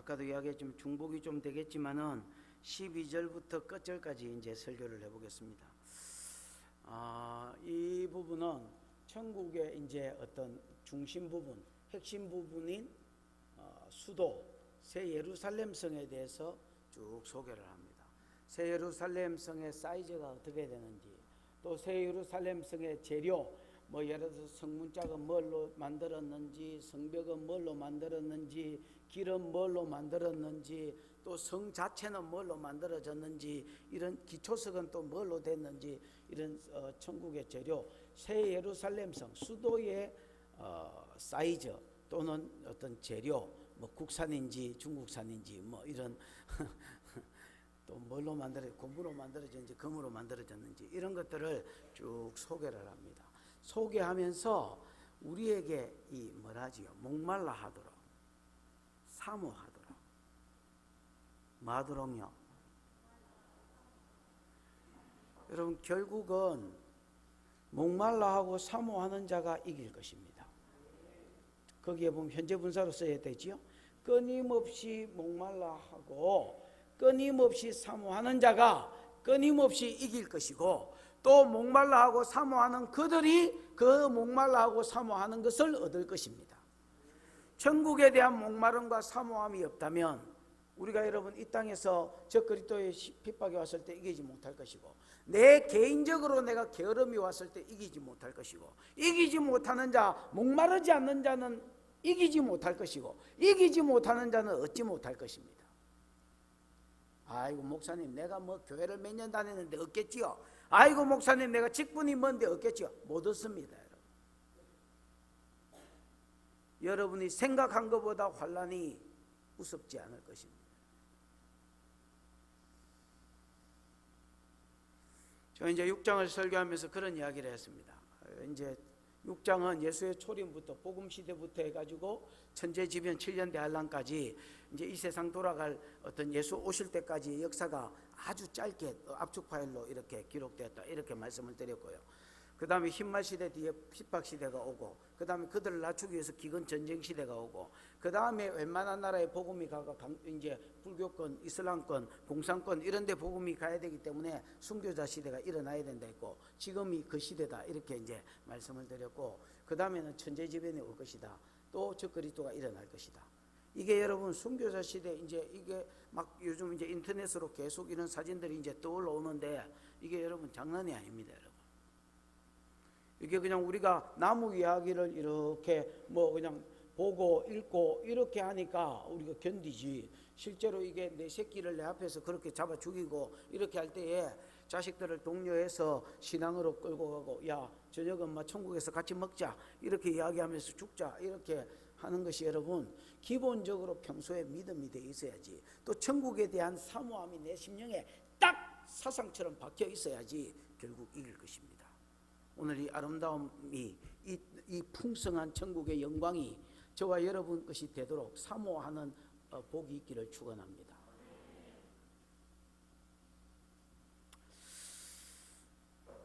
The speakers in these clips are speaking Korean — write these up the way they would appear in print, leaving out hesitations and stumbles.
아까도 이야기했지만 중복이 좀 되겠지만은 12절부터 끝절까지 이제 설교를 해보겠습니다. 이 부분은 천국의 이제 어떤 중심 부분, 핵심 부분인 수도 새 예루살렘 성에 대해서 쭉 소개를 합니다. 새 예루살렘 성의 사이즈가 어떻게 되는지, 또 새 예루살렘 성의 재료, 뭐 예를 들어서 성문짝은 뭘로 만들었는지, 성벽은 뭘로 만들었는지, 길은 뭘로 만들었는지, 또 성 자체는 뭘로 만들어졌는지, 이런 기초석은 또 뭘로 됐는지, 이런 천국의 재료, 새 예루살렘 성 수도의 사이즈 또는 어떤 재료, 뭐 국산인지 중국산인지 뭐 이런 또 뭘로 고무로 만들어졌는지 금으로 만들어졌는지 이런 것들을 쭉 소개를 합니다. 소개하면서 우리에게 이 뭐라지요? 목말라 하도록, 사모하도록, 뭐하도록요? 여러분 결국은 목말라 하고 사모하는 자가 이길 것입니다. 거기에 보면 현재 분사로 써야 되지요. 끊임없이 목말라 하고 끊임없이 사모하는 자가 끊임없이 이길 것이고, 또 목말라 하고 사모하는 그들이 그 목말라 하고 사모하는 것을 얻을 것입니다. 천국에 대한 목마름과 사모함이 없다면 우리가 여러분 이 땅에서 저 그리스도의 핍박이 왔을 때 이기지 못할 것이고, 내 개인적으로 내가 게으름이 왔을 때 이기지 못할 것이고, 이기지 못하는 자, 목마르지 않는 자는 이기지 못할 것이고, 이기지 못하는 자는 얻지 못할 것입니다. 아이고 목사님 내가 뭐 교회를 몇 년 다녔는데 얻겠지요? 아이고 목사님 내가 직분이 뭔데 얻겠지요? 못 얻습니다. 여러분이 생각한 것보다 환난이 우습지 않을 것입니다. 저 이제 6장을 설교하면서 그런 이야기를 했습니다. 이제 6장은 예수의 초림부터 복음 시대부터 해가지고 천재지변 7년 대환란까지 이제 이 세상 돌아갈 어떤 예수 오실 때까지 역사가 아주 짧게 압축 파일로 이렇게 기록되었다, 이렇게 말씀을 드렸고요. 그 다음에 흰말 시대 뒤에 핍박 시대가 오고, 그 다음에 그들을 낮추기 위해서 기근 전쟁 시대가 오고, 그 다음에 웬만한 나라에 복음이 가가 이제 불교권, 이슬람권, 공산권 이런 데 복음이 가야 되기 때문에 순교자 시대가 일어나야 된다 했고, 지금이 그 시대다 이렇게 이제 말씀을 드렸고, 그 다음에는 천재지변이 올 것이다, 또 저 그리스도가 일어날 것이다. 이게 여러분 순교자 시대, 이제 이게 막 요즘 이제 인터넷으로 계속 이런 사진들이 이제 떠올라오는데, 이게 여러분 장난이 아닙니다. 여러분 이게 그냥 우리가 나무 이야기를 이렇게 뭐 그냥 보고 읽고 이렇게 하니까 우리가 견디지, 실제로 이게 내 새끼를 내 앞에서 그렇게 잡아 죽이고 이렇게 할 때에 자식들을 독려해서 신앙으로 끌고 가고, 야 저녁은 막 천국에서 같이 먹자 이렇게 이야기하면서 죽자 이렇게 하는 것이 여러분 기본적으로 평소에 믿음이 돼 있어야지, 또 천국에 대한 사모함이 내 심령에 딱 사상처럼 박혀 있어야지 결국 이길 것입니다. 오늘 이 아름다움이, 이 풍성한 천국의 영광이 저와 여러분 것이 되도록 사모하는 복이 있기를 축원합니다.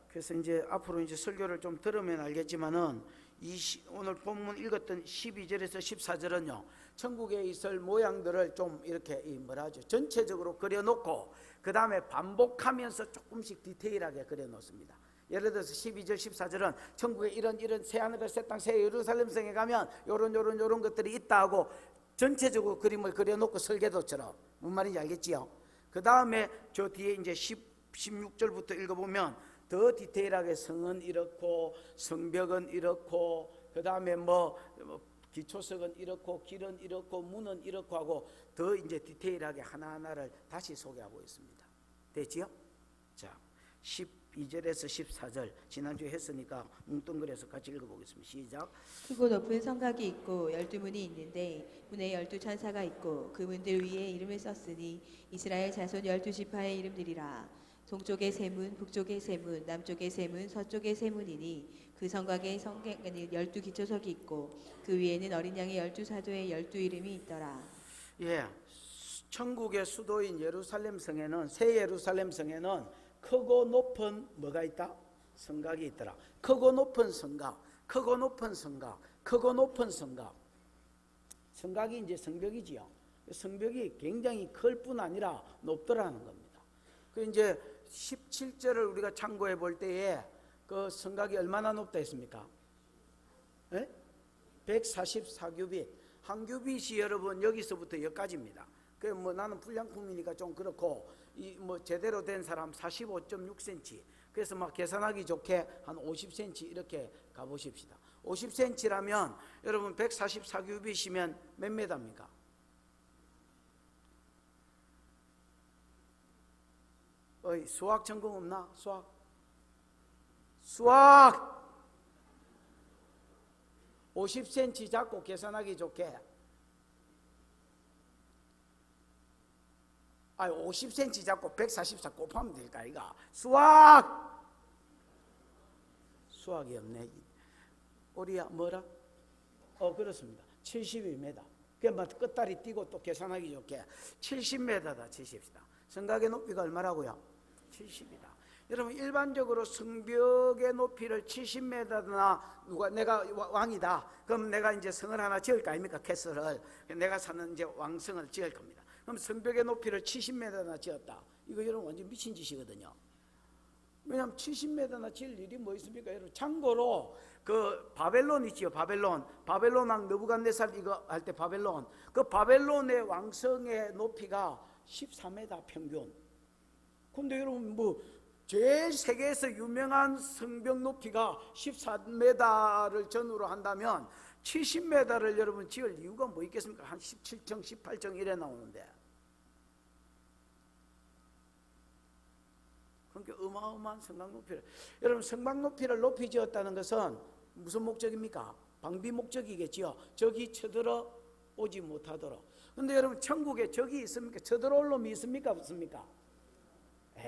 그래서 이제 앞으로 이제 설교를 좀 들으면 알겠지만은 오늘 본문 읽었던 12절에서 14절은요 천국에 있을 모양들을 좀 이렇게 뭐라죠, 전체적으로 그려놓고 그 다음에 반복하면서 조금씩 디테일하게 그려놓습니다. 예를 들어서 12절 14절은 천국에 이런 새하늘과 새 땅 새 예루살렘 성에 가면 요런 것들이 있다 하고 전체적으로 그림을 그려놓고 설계도처럼, 뭔 말인지 알겠지요? 그 다음에 저 뒤에 이제 16절부터 읽어보면 더 디테일하게 성은 이렇고 성벽은 이렇고, 그 다음에 뭐 기초석은 이렇고 길은 이렇고 문은 이렇고 하고 더 이제 디테일하게 하나하나를 다시 소개하고 있습니다. 됐지요? 자 12절에서 14절 지난주에 했으니까 뭉뚱그려서 같이 읽어보겠습니다. 시작. 크고 높은 성곽이 있고 12문이 있는데 문에 12천사가 있고 그 문들 위에 이름을 썼으니 이스라엘 자손 12지파의 이름들이라. 동쪽의 세 문, 북쪽의 세 문, 남쪽의 세 문, 서쪽의 세 문이니 그 성곽에 성경에는 12기초석이 있고 그 위에는 어린 양의 12사도의 12이름이 있더라. 예, 천국의 수도인 예루살렘 성에는, 새 예루살렘 성에는 크고 높은 뭐가 있다? 성곽이 있더라. 크고 높은 성곽, 크고 높은 성곽, 크고 높은 성곽. 성곽이 이제 성벽이지요. 성벽이 굉장히 클 뿐 아니라 높더라는 겁니다. 그 이제 17절을 우리가 참고해 볼 때에 그 성곽이 얼마나 높다 했습니까? 144규빗. 한 규빗이 여러분 여기서부터 여기까지입니다. 그 뭐 나는 불량품이니까 좀 그렇고 이 뭐 제대로 된 사람 45.6cm. 그래서 막 계산하기 좋게 한 50cm 이렇게 가보십시다. 50cm라면 여러분 144규빗이면 몇 메다입니까? 수학 전공 없나? 수학 50cm 잡고 계산하기 좋게 50cm 잡고 144 곱하면 될까 이가? 수학이 없네. 우리야 뭐라? 그렇습니다. 72m. 그냥 끝다리 띄고 또 계산하기 좋게 70m다 치십시다. 성곽의 높이가 얼마라고요? 70이다. 여러분 일반적으로 성벽의 높이를 70m나 내가 왕이다. 그럼 내가 이제 성을 하나 지을 거 아닙니까? 캐슬을. 내가 사는 이제 왕성을 지을 겁니다. 그럼 성벽의 높이를 70m나 지었다. 이거 여러분 완전 미친 짓이거든요. 왜냐하면 70m나 지을 일이 뭐 있습니까? 여러분 참고로 그 바벨론 있지요. 바벨론 왕 느부갓네살 이거 할 때 바벨론. 그 바벨론의 왕성의 높이가 14m 평균. 근데 여러분 뭐 제일 세계에서 유명한 성벽 높이가 14m를 전후로 한다면 70m를 여러분 지을 이유가 뭐 있겠습니까? 한 17층, 18층 이래 나오는데. 그러니까 어마어마한 성곽 높이를. 여러분 성곽 높이를 높이 지었다는 것은 무슨 목적입니까? 방비 목적이겠지요. 적이 쳐들어 오지 못하도록. 근데 여러분 천국에 적이 있습니까? 쳐들어올 놈이 있습니까? 없습니까?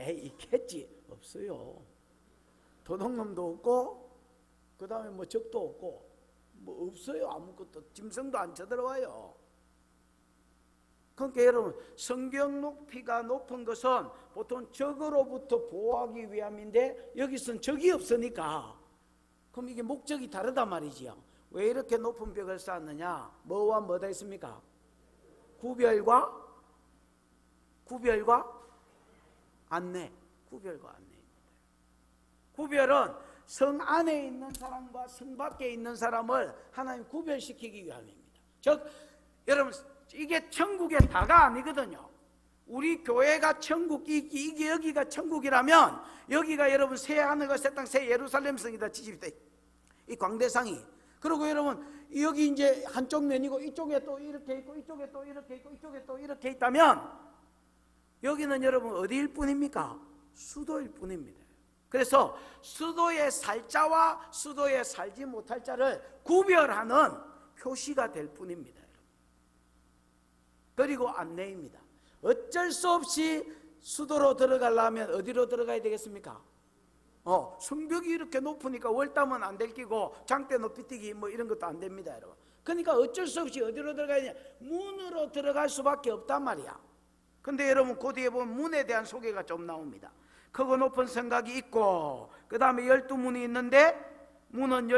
있겠지. 없어요. 도둑놈도 없고 그 다음에 뭐 적도 없고 뭐 없어요. 아무것도. 짐승도 안 쳐들어와요. 그러니까 여러분 성경 높이가 높은 것은 보통 적으로부터 보호하기 위함인데 여기서는 적이 없으니까 그럼 이게 목적이 다르단 말이지요. 왜 이렇게 높은 벽을 쌓았느냐? 뭐와 뭐다 있습니까? 구별과 안내. 구별과 안내입니다. 구별은 성 안에 있는 사람과 성 밖에 있는 사람을 하나님 구별시키기 위함입니다. 즉 여러분 이게 천국의 다가 아니거든요. 우리 교회가 천국, 이게 여기가 천국이라면 여기가 여러분 새 하늘과 새 땅, 새 예루살렘 성이다 치십시다. 이 광대상이. 그리고 여러분 여기 이제 한쪽 면이고 이쪽에 또 이렇게 있고 이쪽에 또 이렇게 있고 이쪽에 또 이렇게 있다면 여기는 여러분 어디일 뿐입니까? 수도일 뿐입니다. 그래서 수도의 살 자와 수도에 살지 못할 자를 구별하는 표시가 될 뿐입니다. 그리고 안내입니다. 어쩔 수 없이 수도로 들어가려면 어디로 들어가야 되겠습니까? 성벽이 이렇게 높으니까 월담은 안 될 끼고 장대 높이 뛰기 뭐 이런 것도 안 됩니다, 여러분. 그러니까 어쩔 수 없이 어디로 들어가야 되냐? 문으로 들어갈 수밖에 없단 말이야. 근데 여러분 그 뒤에 보면 문에 대한 소개가 좀 나옵니다. 크고 높은 성곽이 있고 그 다음에 12문이 있는데 문은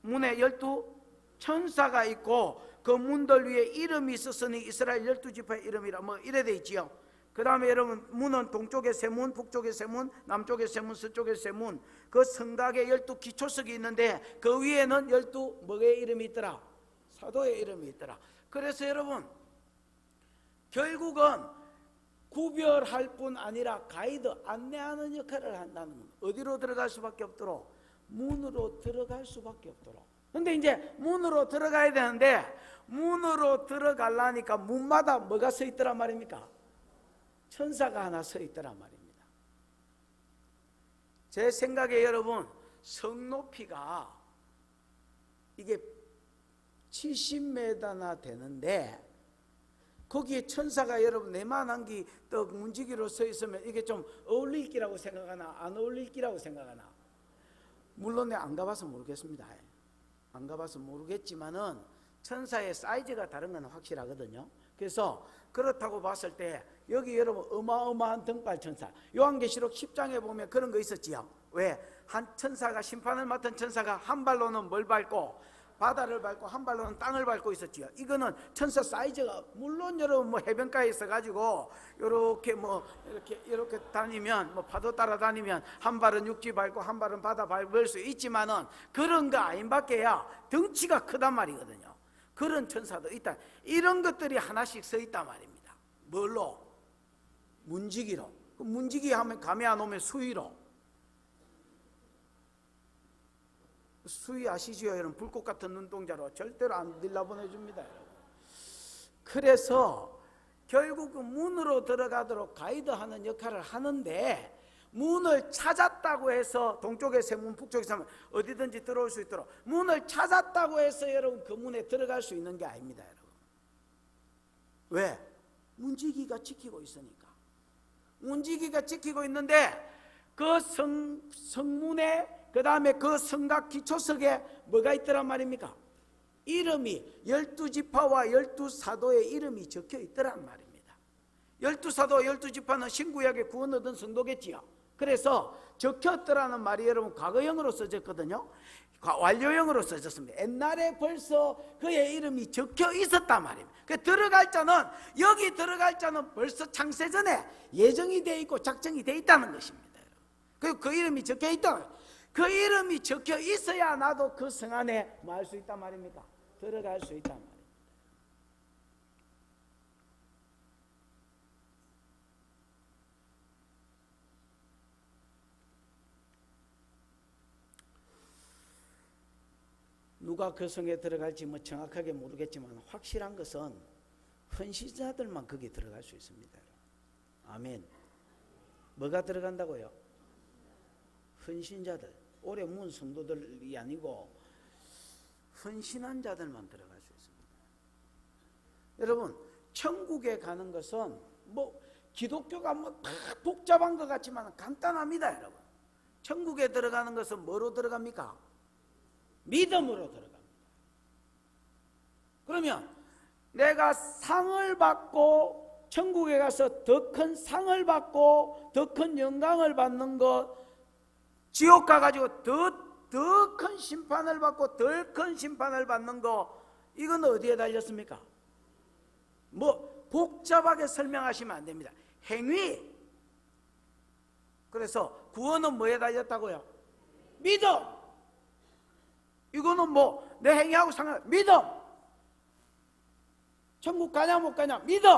문에 12천사가 있고 그 문들 위에 이름이 있었으니 이스라엘 12지파의 이름이라 뭐 이래 돼 있지요. 그 다음에 여러분 문은 동쪽에 세 문, 북쪽에 세 문, 남쪽에 세 문, 서쪽에 세 문. 그 성곽에 12기초석이 있는데 그 위에는 12 뭐의 이름이 있더라? 사도의 이름이 있더라. 그래서 여러분 결국은 구별할 뿐 아니라 가이드, 안내하는 역할을 한다는 겁니다. 어디로 들어갈 수밖에 없도록? 문으로 들어갈 수밖에 없도록. 근데 이제 문으로 들어가야 되는데 문으로 들어가려니까 문마다 뭐가 서 있더란 말입니까? 천사가 하나 서 있더란 말입니다. 제 생각에 여러분 성 높이가 이게 70m나 되는데 거기에 천사가 여러분 내만한 기 떡 문지기로 서 있으면 이게 좀 어울릴 기라고 생각하나 안 어울릴 기라고 생각하나? 물론 내가 안 가봐서 모르겠습니다. 안 가봐서 모르겠지만은 천사의 사이즈가 다른 건 확실하거든요. 그래서 그렇다고 봤을 때 여기 여러분 어마어마한 등발 천사, 요한계시록 10장에 보면 그런 거 있었지요. 왜? 한 천사가 심판을 맡은 천사가 한 발로는 뭘 밟고 바다를 밟고 한 발로는 땅을 밟고 있었지요. 이거는 천사 사이즈가, 물론 여러분 뭐 해변가에 있어 가지고 이렇게 뭐 이렇게 다니면, 뭐 파도 따라 다니면 한 발은 육지 밟고 한 발은 바다 밟을 수 있지만은 그런 거 아닌밖에야 덩치가 크단 말이거든요. 그런 천사도 있다. 이런 것들이 하나씩 서 있단 말입니다. 뭘로? 문지기로. 그 문지기 하면 감이 안 오면 수위로. 수위 아시죠? 여러분, 불꽃 같은 눈동자로 절대로 안 들라보내줍니다. 그래서 결국 문으로 들어가도록 가이드하는 역할을 하는데, 문을 찾았다고 해서 동쪽의 세문, 북쪽의 세문 어디든지 들어올 수 있도록 문을 찾았다고 해서 여러분 그 문에 들어갈 수 있는 게 아닙니다. 여러분, 왜? 문지기가 지키고 있으니까. 문지기가 지키고 있는데 그 성문에, 그 다음에 그 성곽 기초석에 뭐가 있더란 말입니까? 이름이, 12지파와 12사도의 이름이 적혀 있더란 말입니다. 12사도 12지파는 신구약에 구원 얻은 성도겠지요. 그래서 적혔더라는 말이 여러분 과거형으로 써졌거든요. 완료형으로 써졌습니다. 옛날에 벌써 그의 이름이 적혀 있었단 말입니다. 그 들어갈 자는, 여기 들어갈 자는 벌써 창세 전에 예정이 되어 있고 작정이 되어 있다는 것입니다. 그리고 그 이름이 적혀 있다. 그 이름이 적혀 있어야 나도 그 성 안에 뭐 할 수 있단 말입니까? 들어갈 수 있단 말입니다. 누가 그 성에 들어갈지 뭐 정확하게 모르겠지만 확실한 것은 헌신자들만 거기 들어갈 수 있습니다. 아멘. 뭐가 들어간다고요? 헌신자들. 올해 문 성도들이 아니고 헌신한 자들만 들어갈 수 있습니다. 여러분, 천국에 가는 것은 뭐 기독교가 뭐 다 복잡한 것 같지만 간단합니다. 여러분, 천국에 들어가는 것은 뭐로 들어갑니까? 믿음으로 들어갑니다. 그러면 내가 상을 받고 천국에 가서 더 큰 상을 받고 더 큰 영광을 받는 것, 지옥 가가지고 더 큰 심판을 받고 더 큰 심판을 받는 거, 이건 어디에 달렸습니까? 뭐 복잡하게 설명하시면 안 됩니다. 행위. 그래서 구원은 뭐에 달렸다고요? 믿음. 이거는 뭐 내 행위하고 상관, 믿음. 천국 가냐 못 가냐, 믿음.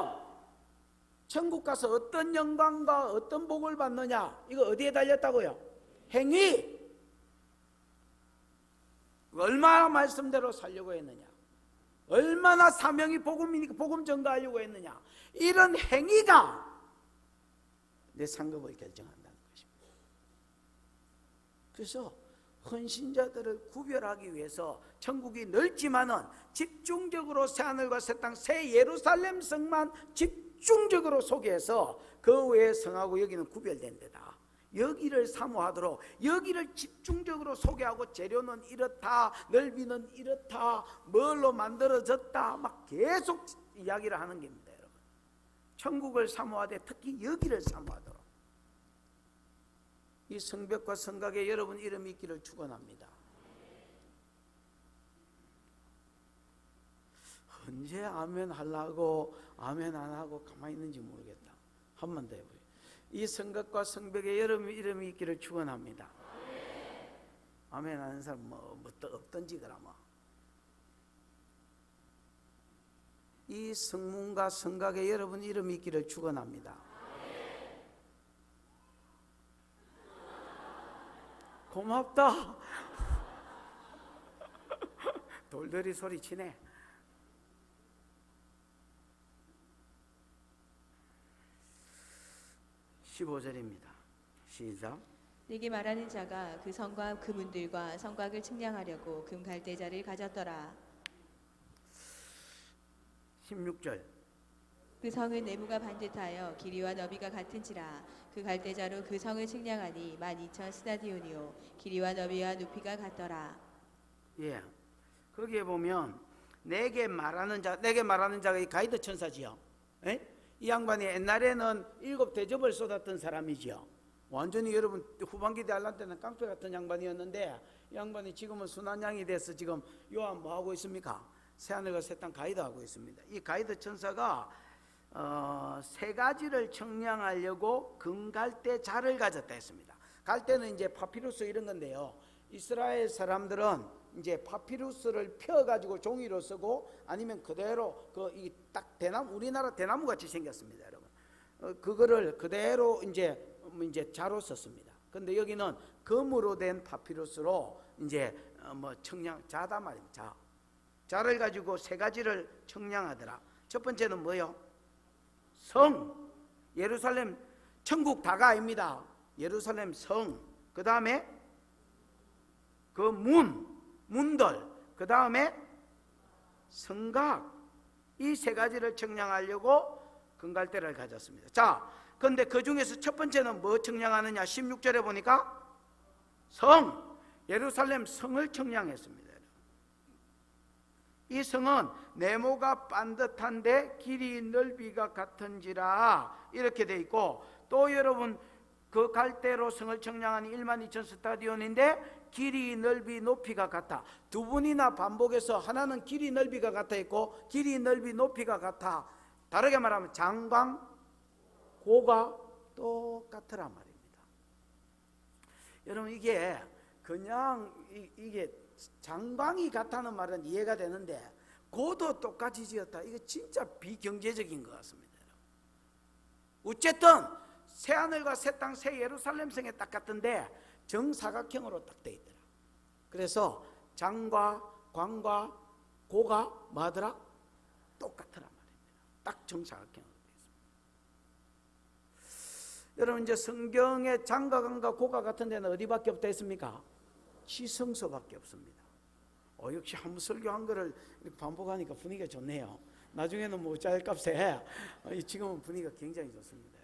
천국 가서 어떤 영광과 어떤 복을 받느냐, 이거 어디에 달렸다고요? 행위. 얼마나 말씀대로 살려고 했느냐, 얼마나 사명이 복음이니까 복음 전가하려고 했느냐, 이런 행위가 내 상급을 결정한다는 것입니다. 그래서 헌신자들을 구별하기 위해서 천국이 넓지만은 집중적으로 새하늘과 새 땅, 새 예루살렘 성만 집중적으로 소개해서 그 외의 성하고 여기는 구별된 데다, 여기를 사모하도록 여기를 집중적으로 소개하고, 재료는 이렇다, 넓이는 이렇다, 뭘로 만들어졌다, 막 계속 이야기를 하는 겁니다. 여러분, 천국을 사모하되 특히 여기를 사모하도록 이 성벽과 성곽에 여러분 이름이 있기를 축원합니다. 언제 아멘 하려고 아멘 안 하고 가만히 있는지 모르겠다. 한 번 더 해보세요. 이 성곽과 성벽에 여러분 이름이 있기를 축원합니다. 아멘 하는 사람 뭐 없던지 그러면. 이 성문과 성곽에 여러분 이름이 있기를 축원합니다. 고맙다. 돌들이 소리치네. (15절입니다) 시작. 내게 말하는 자가 그 성과 그 문들과 성곽을 측량하려고 금 갈대자를 가졌더라. 16절. 그 성은 내부가 반듯하여 길이와 너비가 같은지라. 그 갈대자로 그 성을 측량하니 12,000 스타디온이요 길이와 너비와 높이가 같더라. 예, 거기에 보면 내게 말하는 자가 이 가이드 천사지요. 에? 이 양반이 옛날에는 7 대접을 쏟았던 사람이지요. 완전히 여러분 후반기 대할란 때는 깡패 같은 양반이었는데 이 양반이 지금은 순한 양이 돼서 지금 요한 뭐 하고 있습니까? 새하늘과 새 땅 가이드 하고 있습니다. 이 가이드 천사가 세 가지를 청량하려고 금갈대 자를 가졌다 했습니다. 갈대는 이제 파피루스 이런 건데요. 이스라엘 사람들은 이제 파피루스를 펴가지고 종이로 쓰고 아니면 그대로 이 딱 대나무, 우리나라 대나무 같이 생겼습니다, 여러분. 그거를 그대로 이제 자로 썼습니다. 근데 여기는 금으로 된 파피루스로 이제 청량 자다 말입니다. 자를 가지고 세 가지를 청량하더라. 첫 번째는 뭐요? 성, 예루살렘, 천국 다가 아닙니다. 예루살렘 성, 그 다음에 그 문들, 그 다음에 성각, 이 세 가지를 청량하려고 금갈대를 가졌습니다. 자, 그런데 그 중에서 첫 번째는 뭐 청량하느냐? 16절에 보니까 성, 예루살렘 성을 청량했습니다. 이 성은 네모가 반듯한데 길이 넓이가 같은지라 이렇게 돼 있고, 또 여러분 그 갈대로 성을 청량하니 12,000 스타디온인데 길이 넓이 높이가 같아. 두 분이나 반복해서 하나는 길이 넓이가 같아 있고 길이 넓이 높이가 같아. 다르게 말하면 장광 고가 똑같으란 말입니다. 여러분 이게 그냥 이게 장광이 같다는 말은 이해가 되는데 고도 똑같이 지었다, 이거 진짜 비경제적인 것 같습니다. 어쨌든 새하늘과 새 땅, 새 예루살렘 성에 딱 같은데 정사각형으로 딱 돼 있더라. 그래서 장과 광과 고가 뭐하더라? 똑같더란 말입니다. 딱 정사각형으로 돼 있습니다. 여러분 이제 성경에 장과 광과 고가 같은 데는 어디밖에 없다 했습니까? 지성소밖에 없습니다. 역시 한번 설교한 거를 이렇게 반복하니까 분위기가 좋네요. 나중에는 뭐 짤값에 지금은 분위기가 굉장히 좋습니다.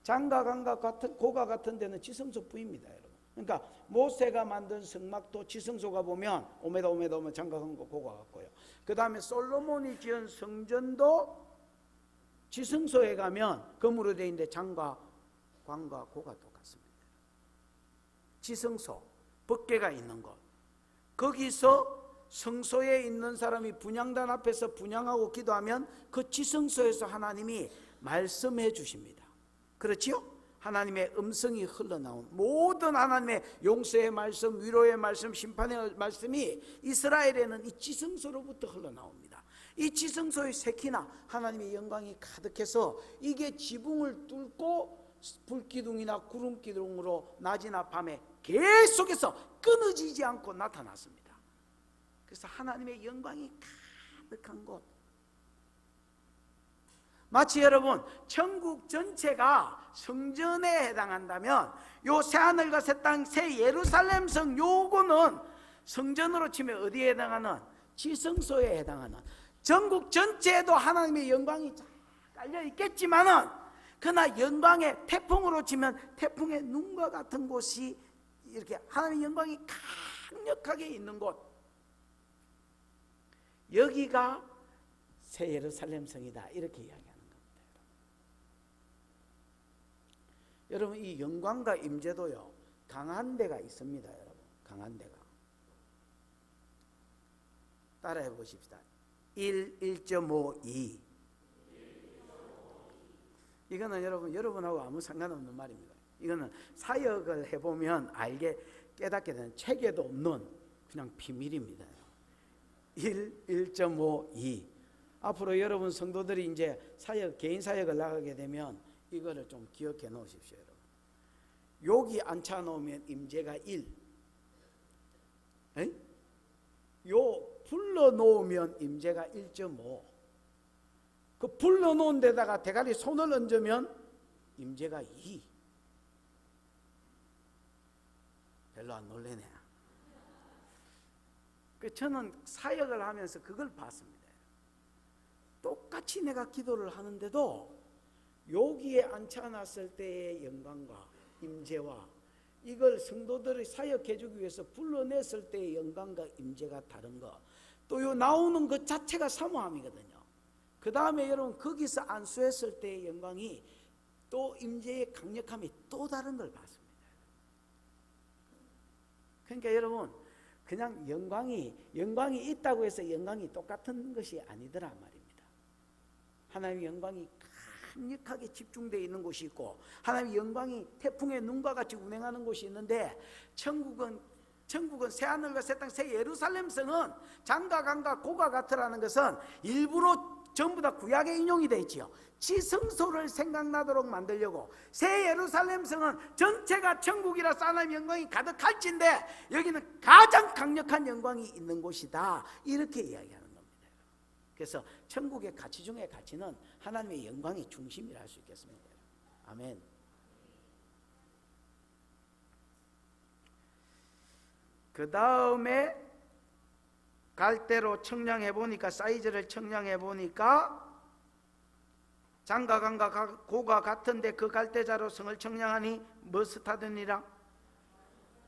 장과 광과 같은 고가 같은 데는 지성소뿐입니다, 여러분. 그러니까 모세가 만든 성막도 지성소가 보면 오메다 장과 광과 고가 같고요. 그 다음에 솔로몬이 지은 성전도 지성소에 가면 금으로 되어 있는데 장과 광과 고가 똑같습니다. 지성소, 법궤가 있는 곳, 거기서 성소에 있는 사람이 분향단 앞에서 분향하고 기도하면 그 지성소에서 하나님이 말씀해 주십니다. 그렇지요? 하나님의 음성이 흘러나온 모든 하나님의 용서의 말씀, 위로의 말씀, 심판의 말씀이 이스라엘에는 이 지성소로부터 흘러나옵니다. 이 지성소의 세키나 하나님의 영광이 가득해서 이게 지붕을 뚫고 불기둥이나 구름기둥으로 낮이나 밤에 계속해서 끊어지지 않고 나타났습니다. 그래서 하나님의 영광이 가득한 곳, 마치 여러분 천국 전체가 성전에 해당한다면 요 새하늘과 새 땅, 새 예루살렘 성, 요거는 성전으로 치면 어디에 해당하는? 지성소에 해당하는, 전국 전체에도 하나님의 영광이 쫙 깔려 있겠지만은 그러나 영광의 태풍으로 치면 태풍의 눈과 같은 곳이 이렇게 하나님의 영광이 강력하게 있는 곳, 여기가 새 예루살렘 성이다, 이렇게 이야기합니다. 여러분 이 영광과 임재도요 강한 데가 있습니다. 여러분 강한 데가, 따라해 보십시다. 1.5, 2. 이거는 여러분하고 아무 상관없는 말입니다. 이거는 사역을 해보면 깨닫게 되는 책에도 없는 그냥 비밀입니다. 1.5, 2. 앞으로 여러분 성도들이 이제 개인 사역을 나가게 되면 이거를 좀 기억해 놓으십시오, 여러분. 여기 앉혀 놓으면 임재가 1. 요 불러 놓으면 임재가 1.5. 그 불러 놓은 데다가 대가리 손을 얹으면 임재가 2. 별로 안 놀래네. 저는 사역을 하면서 그걸 봤습니다. 똑같이 내가 기도를 하는데도 여기에 앉혀놨을 때의 영광과 임재와 이걸 성도들이 사역해주기 위해서 불러냈을 때의 영광과 임재가 다른 거, 또 요 나오는 것 자체가 사모함이거든요. 그 다음에 여러분 거기서 안수했을 때의 영광이 또 임재의 강력함이 또 다른 걸 봤습니다. 그러니까 여러분, 그냥 영광이 있다고 해서 영광이 똑같은 것이 아니더라 말입니다. 하나님의 영광이 강력하게 집중되어 있는 곳이 있고, 하나님의 영광이 태풍의 눈과 같이 운행하는 곳이 있는데, 천국은 새하늘과 새 땅, 새 예루살렘 성은 장과 강과 고가 같으라는 것은 일부러 전부 다 구약에 인용이 되어 있지요. 지성소를 생각나도록 만들려고, 새 예루살렘 성은 전체가 천국이라서 하나님의 영광이 가득할진데 여기는 가장 강력한 영광이 있는 곳이다, 이렇게 이야기하는 겁니다. 그래서 천국의 가치 중에 가치는 하나님의 영광의 중심이라 할 수 있겠습니다. 아멘. 그 다음에 갈대로 청량해 보니까, 사이즈를 청량해 보니까 장과 강과 고가 같은데 그 갈대자로 성을 청량하니 뭐 스타디온이라?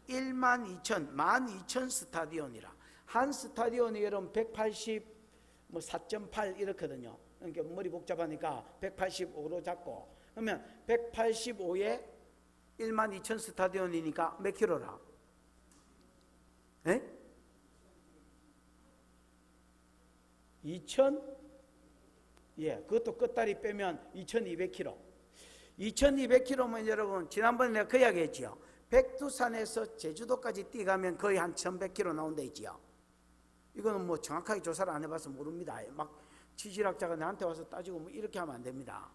12,000 스타디온이라. 한 스타디온이 여러분 180, 4.8 이렇거든요. 그러니까 머리 복잡하니까 185로 잡고, 그러면 185에 12,000 스타디온이니까 몇 킬로라? 에? 2,000? 예, 그것도 끝다리 빼면 2,200km. 2,200km면 여러분, 지난번에 내가 그 이야기 했지요. 백두산에서 제주도까지 뛰가면 거의 한 1,100km 나온다 했지요. 이거는 뭐 정확하게 조사를 안 해봐서 모릅니다. 막 지질학자가 나한테 와서 따지고 뭐 이렇게 하면 안 됩니다.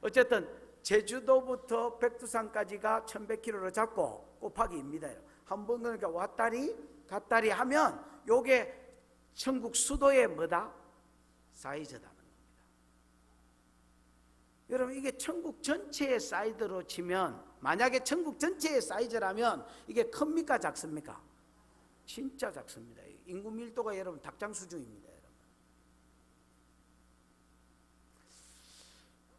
어쨌든 제주도부터 백두산까지가 1,100km로 잡고 곱하기 2입니다. 한번 그러니까 왔다리 갔다리 하면 요게 천국 수도의 뭐다? 사이즈다는 겁니다. 여러분, 이게 천국 전체의 사이즈로 치면, 만약에 천국 전체의 사이즈라면 이게 큽니까 작습니까? 진짜 작습니다. 인구 밀도가 여러분 닭장 수준입니다.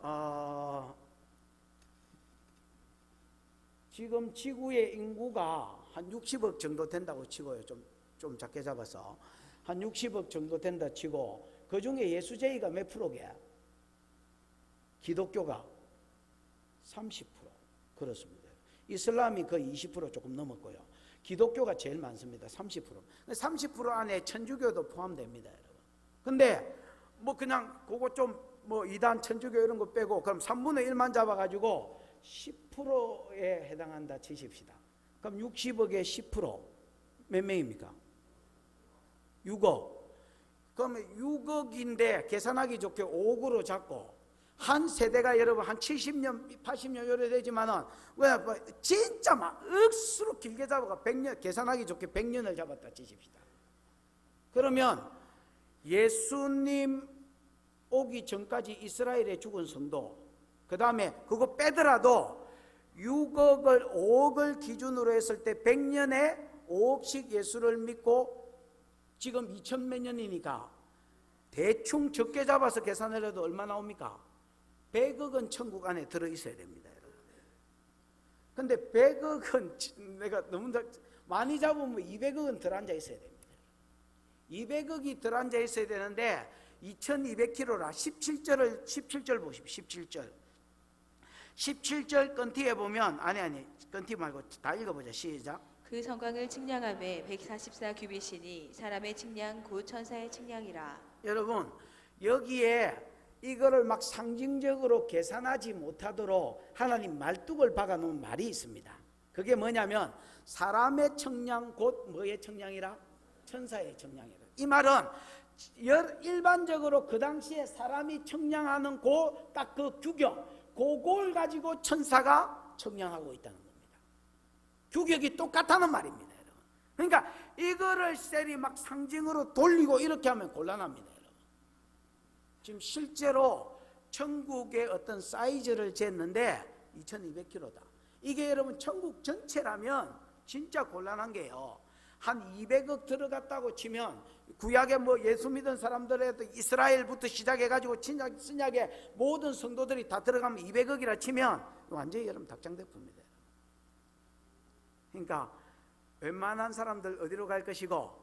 여러분, 지금 지구의 인구가 한 60억 정도 된다고 치고요. 좀 작게 잡아서 한 60억 정도 된다 치고, 그 중에 예수제의가 몇 프로게? 기독교가 30%. 그렇습니다. 이슬람이 거의 20% 조금 넘었고요. 기독교가 제일 많습니다. 30%. 30% 안에 천주교도 포함됩니다, 여러분. 근데 뭐 그냥 그거 좀 뭐 이단 천주교 이런 거 빼고 그럼 3분의 1만 잡아가지고 10%에 해당한다 치십시다. 그럼 60억에 10% 몇 명입니까? 6억. 그러면 6억인데 계산하기 좋게 5억으로 잡고, 한 세대가 여러분 한 70년 80년 요래 되지만은 왜 진짜 막 억수로 길게 잡아가 100년, 계산하기 좋게 100년을 잡았다 치십시다. 그러면 예수님 오기 전까지 이스라엘에 죽은 성도, 그 다음에 그거 빼더라도 5억을 기준으로 했을 때 100년에 5억씩 예수를 믿고 지금 2000 몇 년이니까 대충 적게 잡아서 계산을 해도 얼마 나옵니까? 100억은 천국 안에 들어있어야 됩니다, 여러분. 근데 100억은 내가 너무 많이 잡으면 200억은 덜 앉아 있어야 됩니다. 200억이 덜 앉아 있어야 되는데 2200km라. 17절 보십시오. 17절 건티에 보면, 아니 건티 말고 다 읽어보자. 시작. 그 성곽을 측량함에 144 규빗이니 사람의 측량 곧 천사의 측량이라. 여러분, 여기에 이거를 막 상징적으로 계산하지 못하도록 하나님 말뚝을 박아놓은 말이 있습니다. 그게 뭐냐면 사람의 측량 곧 뭐의 측량이라? 천사의 측량이라. 이 말은 일반적으로 그 당시에 사람이 측량하는 딱 그 규격, 그걸 가지고 천사가 측량하고 있다는 겁니다. 규격이 똑같다는 말입니다, 여러분. 그러니까 이거를 셀이 막 상징으로 돌리고 이렇게 하면 곤란합니다, 여러분. 지금 실제로 천국의 어떤 사이즈를 쟀는데 2200km다. 이게 여러분 천국 전체라면 진짜 곤란한 게요, 한 200억 들어갔다고 치면, 구약에 뭐 예수 믿은 사람들에도 이스라엘부터 시작해가지고 신약에 모든 성도들이 다 들어가면 200억이라 치면 완전히 여러분 닭장대포입니다. 그러니까 웬만한 사람들 어디로 갈 것이고?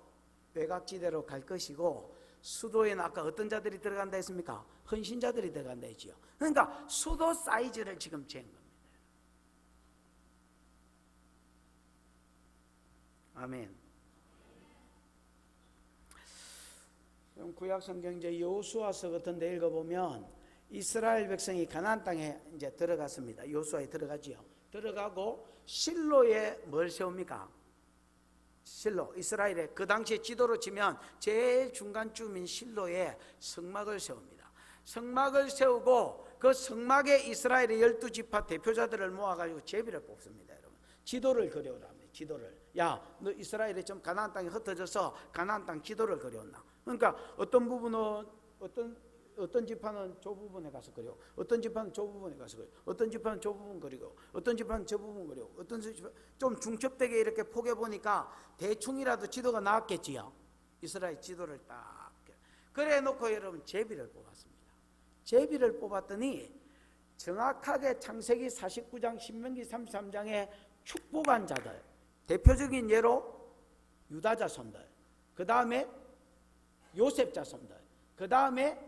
외곽지대로 갈 것이고, 수도에는 아까 어떤 자들이 들어간다 했습니까? 헌신자들이 들어간다 했지요. 그러니까 수도 사이즈를 지금 재는 겁니다. 아멘. 구약 성경 이제 여호수아서 같은 데 읽어보면 이스라엘 백성이 가나안 땅에 이제 들어갔습니다. 여호수아에 들어가지요. 들어가고 실로에 뭘 세웁니까? 실로, 이스라엘의 그 당시에 지도로 치면 제일 중간쯤인 실로에 성막을 세웁니다. 성막을 세우고 그 성막에 이스라엘의 12지파 대표자들을 모아가지고 제비를 뽑습니다. 여러분, 지도를 그려오라 합니다. 지도를. 야, 너 이스라엘이 좀 가나안 땅이 흩어져서 가나안 땅 지도를 그려온다. 그러니까 어떤 부분은 어떤 지파는 저 부분에 가서 그려, 어떤 지파는 저 부분에 가서 그려, 어떤 지파는 저 부분 그리고, 어떤 지파는 저 부분 그리고, 어떤 지파 좀 중첩되게 이렇게 포개 보니까 대충이라도 지도가 나왔겠지요. 이스라엘 지도를 딱 그래 놓고 여러분 제비를 뽑았습니다. 제비를 뽑았더니 정확하게 창세기 49장, 신명기 33장의 축복한 자들, 대표적인 예로 유다 자손들, 그 다음에 요셉 자손들, 그 다음에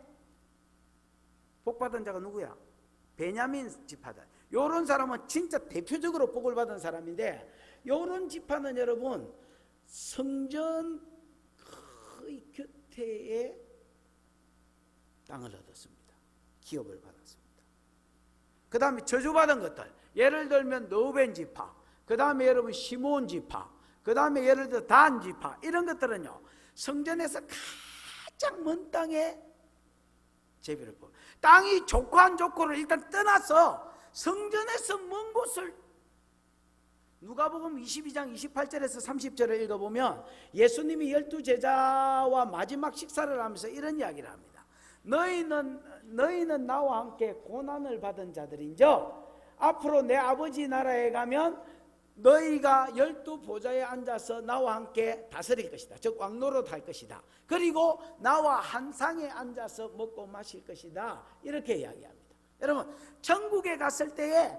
복받은 자가 누구야? 베냐민 지파들. 요런 사람은 진짜 대표적으로 복을 받은 사람인데, 요런 지파는 여러분 성전 거의 곁에 땅을 얻었습니다. 기업을 받았습니다. 그 다음에 저주받은 것들, 예를 들면 너벤 지파, 그 다음에 여러분 시몬 지파, 그 다음에 예를 들어 단 지파, 이런 것들은요 성전에서 가장 먼 땅에 제비를 뽑아. 땅이 좋고 안 좋고를 일단 떠나서 성전에서 먼 곳을, 누가복음 22장 28절에서 30절을 읽어보면 예수님이 12제자와 마지막 식사를 하면서 이런 이야기를 합니다. 너희는 나와 함께 고난을 받은 자들인저 앞으로 내 아버지 나라에 가면 너희가 12보좌에 앉아서 나와 함께 다스릴 것이다. 즉 왕노릇 할 것이다. 그리고 나와 한 상에 앉아서 먹고 마실 것이다. 이렇게 이야기합니다. 여러분, 천국에 갔을 때의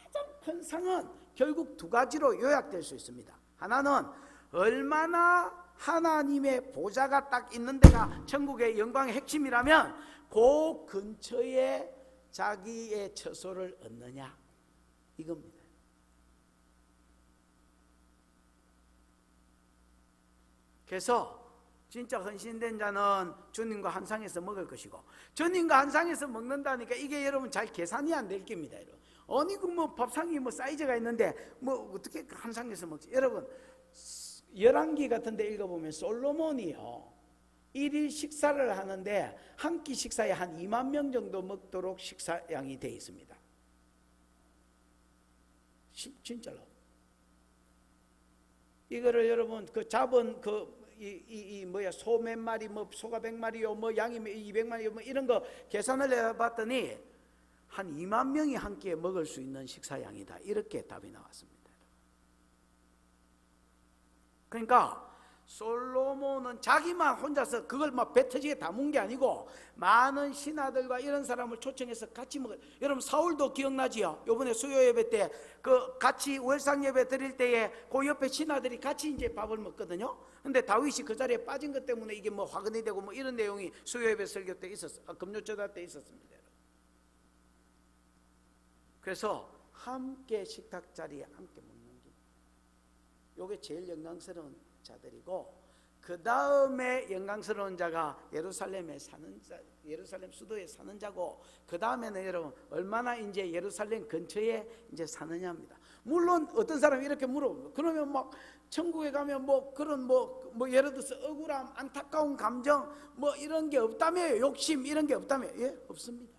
가장 큰 상은 결국 두 가지로 요약될 수 있습니다. 하나는 얼마나 하나님의 보좌가 딱 있는 데가 천국의 영광의 핵심이라면 그 근처에 자기의 처소를 얻느냐, 이겁니다. 그래서 진짜 헌신된 자는 주님과 한 상에서 먹을 것이고, 주님과 한 상에서 먹는다니까 이게 여러분 잘 계산이 안 될 겁니다. 여러분, 아니 그 뭐 밥상이 뭐 사이즈가 있는데 뭐 어떻게 한 상에서 먹지? 여러분, 열왕기 같은 데 읽어보면 솔로몬이요 1일 식사를 하는데 한 끼 식사에 한 2만 명 정도 먹도록 식사량이 되어 있습니다. 진짜로. 이거를 여러분 그 잡은 소 몇 마리, 뭐 소가 100마리요, 뭐 양이 200마리요, 뭐 이런 거 계산을 해봤더니 한 2만 명이 한 끼에 먹을 수 있는 식사량이다. 이렇게 답이 나왔습니다. 그러니까 솔로몬은 자기만 혼자서 그걸 막 배 터지게 담은 게 아니고 많은 신하들과 이런 사람을 초청해서 같이 먹어요. 여러분 사울도 기억나지요? 이번에 수요 예배 때 그 같이 월상 예배 드릴 때에 그 옆에 신하들이 같이 이제 밥을 먹거든요. 근데 다윗이 그 자리에 빠진 것 때문에 이게 뭐 화근이 되고 뭐 이런 내용이 수요 예배 설교 때 금요초다 때 있었습니다. 그래서 함께 식탁 자리에 함께 먹는 게 요게 제일 영광스러운 자들이고, 그 다음에 영광스러운 자가 예루살렘에 사는 자, 예루살렘 수도에 사는 자고, 그 다음에는 여러분 얼마나 이제 예루살렘 근처에 이제 사느냐입니다. 물론 어떤 사람이 이렇게 물어봅니다. 그러면 막 천국에 가면 뭐 그런 뭐 예를 들어서 억울함, 안타까운 감정 뭐 이런 게 없다며, 욕심 이런 게 없다며? 예, 없습니다.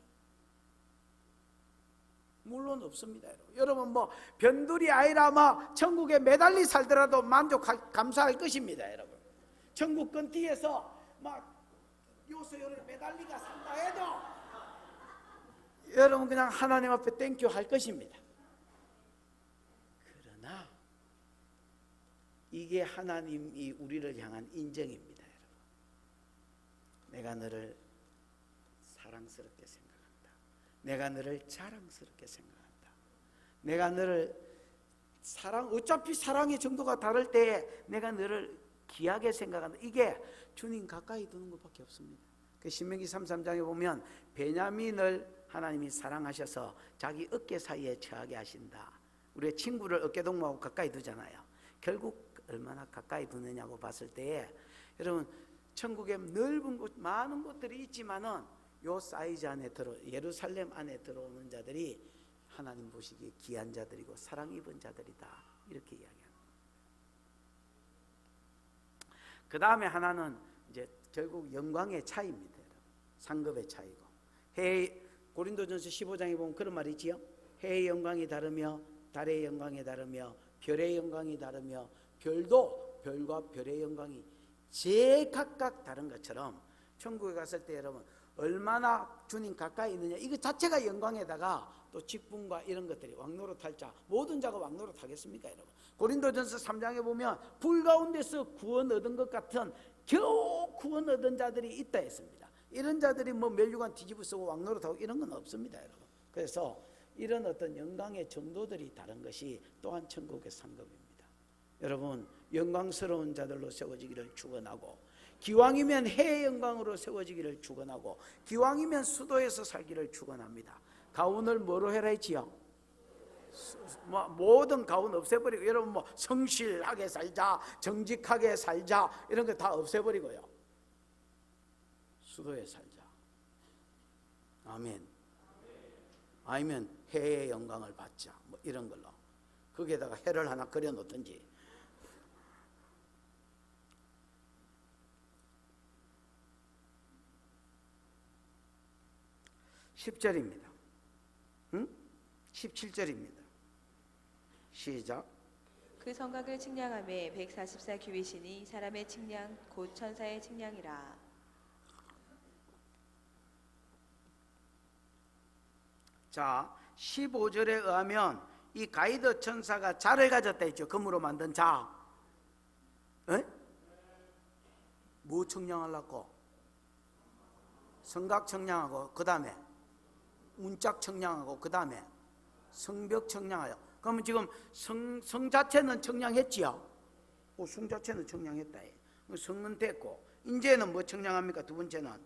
물론 없습니다. 여러분 뭐 변두리 아니라 막 천국에 매달리 살더라도 감사할 것입니다. 여러분 천국 근뒤에서 막 요소요를 매달리가 산다 해도 여러분 그냥 하나님 앞에 땡큐 할 것입니다. 그러나 이게 하나님이 우리를 향한 인정입니다. 여러분, 내가 너를 사랑스럽게 생각한다. 내가 너를 자랑스럽게 생각한다. 내가 너를 어차피 사랑의 정도가 다를 때에 내가 너를 귀하게 생각하는, 이게 주님 가까이 두는 것밖에 없습니다. 그 신명기 33장에 보면 베냐민을 하나님이 사랑하셔서 자기 어깨 사이에 처하게 하신다. 우리의 친구를 어깨동무하고 가까이 두잖아요. 결국 얼마나 가까이 두느냐고 봤을 때에, 여러분 천국에 넓은 곳 많은 곳들이 있지만은 요 사이즈 안에 예루살렘 안에 들어오는 자들이 하나님 보시기에 귀한 자들이고 사랑 입은 자들이다, 이렇게 이야기합니다. 그 다음에 하나는 이제 결국 영광의 차이입니다. 상급의 차이고, 고린도전서 15장에 보면 그런 말이 있지요. 해의 영광이 다르며 달의 영광이 다르며 별의 영광이 다르며 별도 별과 별의 영광이 제각각 다른 것처럼 천국에 갔을 때 여러분 얼마나 주님 가까이 있느냐, 이거 자체가 영광에다가 또 직분과 이런 것들이, 왕노릇 할 자 모든 자가 왕노릇 하겠습니까 여러분? 고린도전서 3장에 보면 불 가운데서 구원 얻은 것 같은 겨우 구원 얻은 자들이 있다 했습니다. 이런 자들이 뭐 멸류관 뒤집어 쓰고 왕노릇하고 이런 건 없습니다 여러분. 그래서 이런 어떤 영광의 정도들이 다른 것이 또한 천국의 상급입니다. 여러분 영광스러운 자들로 세워지기를 축원하고, 기왕이면 해의 영광으로 세워지기를 축원하고, 기왕이면 수도에서 살기를 축원합니다. 가운을 뭐로 해라 했지요? 모든 가운 없애버리고, 여러분 뭐 성실하게 살자, 정직하게 살자 이런 거 다 없애버리고요, 수도에 살자. 아멘. 아니면 해의 영광을 받자, 뭐 이런 걸로 거기에다가 해를 하나 그려 놓든지. (10절입니다) 17절입니다. 시작. 그 성곽을 측량하매 144 규빗이니 사람의 측량 곧 천사의 측량이라. 자, 15절에 의하면 이 가이드 천사가 자를 가졌다 했죠. 금으로 만든 자. 에? 뭐 측량하려고? 성곽 측량하고, 그 다음에 운짝 측량하고, 그 다음에 성벽 측량하여. 그러면 지금 성 자체는 측량했지요. 성 자체는 측량했다. 성은 됐고, 이제는 뭐 측량합니까? 두 번째는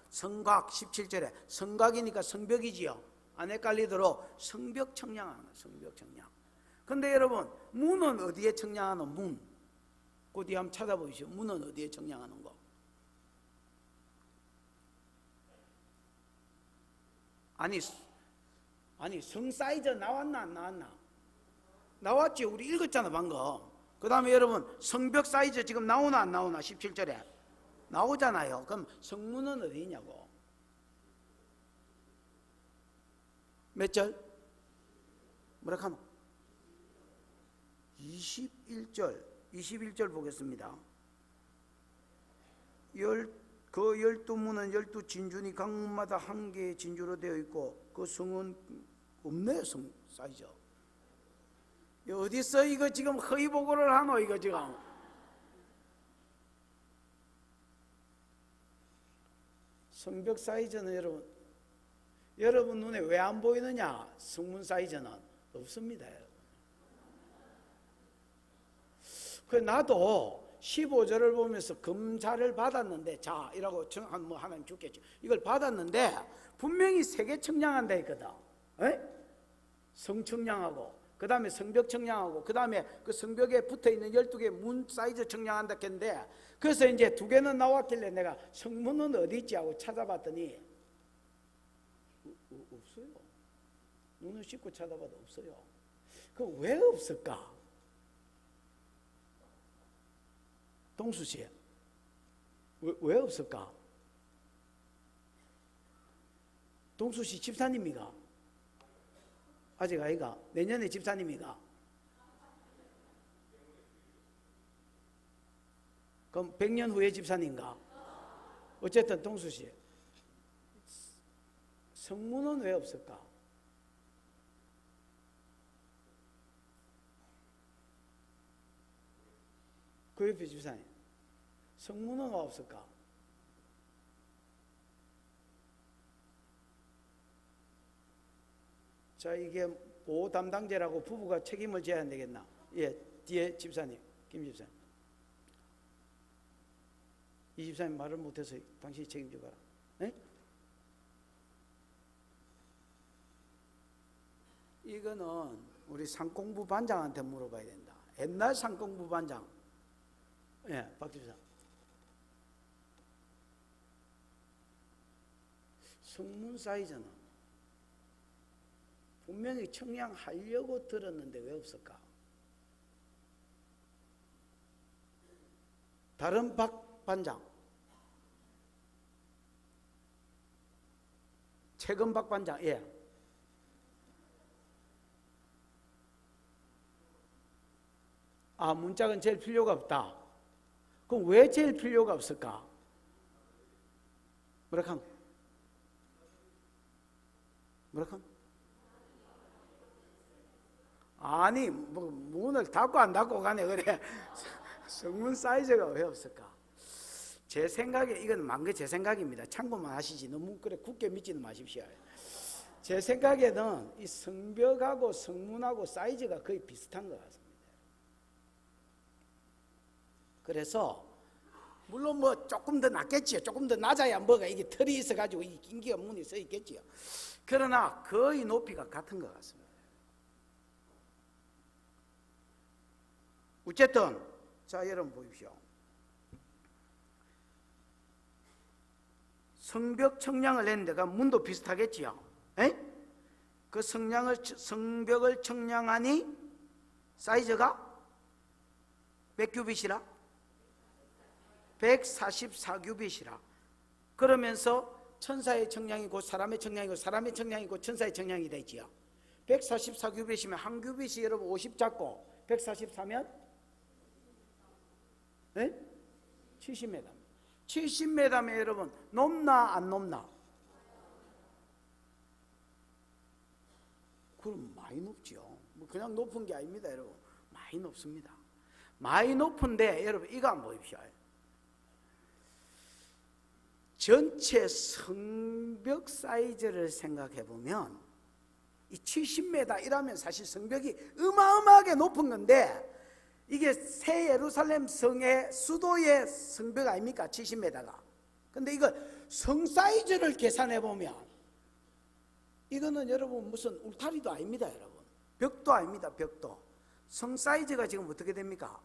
성곽. 17절에 성곽이니까 성벽이지요. 안 헷갈리도록 성벽 측량하는 거예요. 성벽 측량. 근데 여러분 문은 어디에 측량하는? 문. 그 뒤에 한번 찾아보시죠. 문은 어디에 측량하는 거? 아니 성 사이즈 나왔나 안 나왔나? 나왔지. 우리 읽었잖아 방금. 그 다음에 여러분 성벽 사이즈 지금 나오나 안 나오나? 17절에 나오잖아요. 그럼 성문은 어디 있냐고? 몇 절? 뭐라 하노? 21절 보겠습니다. 그 12문은 12진주니 각문마다 한 개의 진주로 되어 있고, 그 성은 없네. 성 사이즈 어딨어? 이거 지금 허위 보고를 하노? 이거 지금 성벽 사이즈는 여러분 눈에 왜 안 보이느냐? 성문 사이즈는 없습니다 여러분. 그 나도 15절을 보면서 검사를 받았는데, 자 이라고 뭐 하나님 주겠죠. 이걸 받았는데 분명히 3개 측량한다 했거든. 성 측량하고, 그 다음에 성벽 측량하고, 그 다음에 그 성벽에 붙어있는 12개 문 사이즈 측량한다 했는데, 그래서 이제 2개는 나왔길래 내가 성문은 어디 있지 하고 찾아봤더니 없어요. 눈을 씻고 찾아봐도 없어요. 그 왜 없을까? 동수씨, 왜 없을까? 동수씨 집사님이가? 아직 아이가? 내년에 집사님이가? 그럼 100년 후에 집사님인가? 어쨌든 동수씨, 성문은 왜 없을까? 그 옆에 집사님, 성문은 왜 없을까? 자, 이게 보호 담당자라고 부부가 책임을 져야 되겠나? 예, 뒤에 집사님, 김 집사님. 이 집사님 말을 못해서 당신이 책임져 봐라. 네? 이거는 우리 상공부 반장한테 물어봐야 된다. 옛날 상공부 반장. 예, 박 집사. 성문 사이즈는 분명히 청량하려고 들었는데 왜 없을까? 다른 박 반장, 최근 박 반장, 예. 아, 문짝은 제일 필요가 없다. 그럼 왜 제일 필요가 없을까? 뭐라칸? 아니, 뭐 문을 닫고 안 닫고 가네. 그래. 성문 사이즈가 왜 없을까? 제 생각에, 이건 만개 제 생각입니다. 참고만 하시지 너무 그래 굳게 믿지는 마십시오. 제 생각에는 이 성벽하고 성문하고 사이즈가 거의 비슷한 것 같습니다. 그래서 물론 뭐 조금 더 낫겠지요. 조금 더 낮아야 뭐가 이게 털이 있어가지고 이 인기가 문이 써 있겠지요. 그러나 거의 높이가 같은 것 같습니다. 어쨌든 자, 여러분 보십시오. 성벽 청량을 낸 데가 문도 비슷하겠지요. 에? 그 성벽을 청량하니 사이즈가 몇 규빗이라? 144규빗이라. 그러면서 천사의 청량이고 사람의 청량이고 사람의 청량이고 천사의 청량이 되지요. 144규빗이면 한 규빗이 여러분 50 잡고 144면 70m. 70m면 여러분 높나 안 높나? 그럼 많이 높죠. 뭐 그냥 높은 게 아닙니다, 여러분. 많이 높습니다. 많이 높은데 여러분 이거 한번 보십시오. 전체 성벽 사이즈를 생각해 보면 이 70m 이라면 사실 성벽이 어마어마하게 높은 건데, 이게 새 예루살렘 성의 수도의 성벽 아닙니까? 70m가. 근데 이거 성 사이즈를 계산해 보면 이거는 여러분 무슨 울타리도 아닙니다, 여러분. 벽도 아닙니다, 벽도. 성 사이즈가 지금 어떻게 됩니까?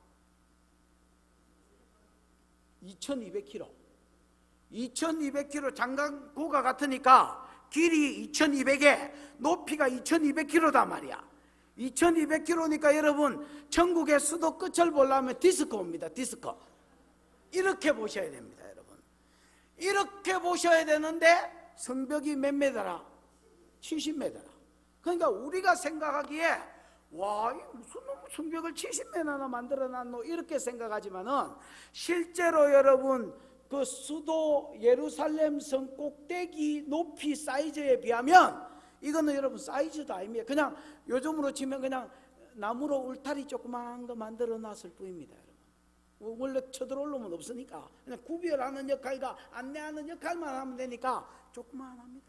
2200km. 2200km 장강고가 같으니까 길이 2200에 높이가 2200km단 말이야. 2200km니까 여러분 전국의 수도 끝을 보려면 디스코입니다. 디스코. 이렇게 보셔야 됩니다, 여러분. 이렇게 보셔야 되는데 성벽이 몇 메다라? 70m라. 그러니까 우리가 생각하기에 와, 무슨 성벽을 70m나 만들어놨노 이렇게 생각하지만은 실제로 여러분 그 수도 예루살렘 성 꼭대기 높이 사이즈에 비하면 이거는 여러분 사이즈도 아닙니다. 그냥 요즘으로 치면 그냥 나무로 울타리 조그마한 거 만들어 놨을 뿐입니다, 여러분. 원래 쳐들어오려면 없으니까 그냥 구별하는 역할과 안내하는 역할만 하면 되니까 조그마합니다.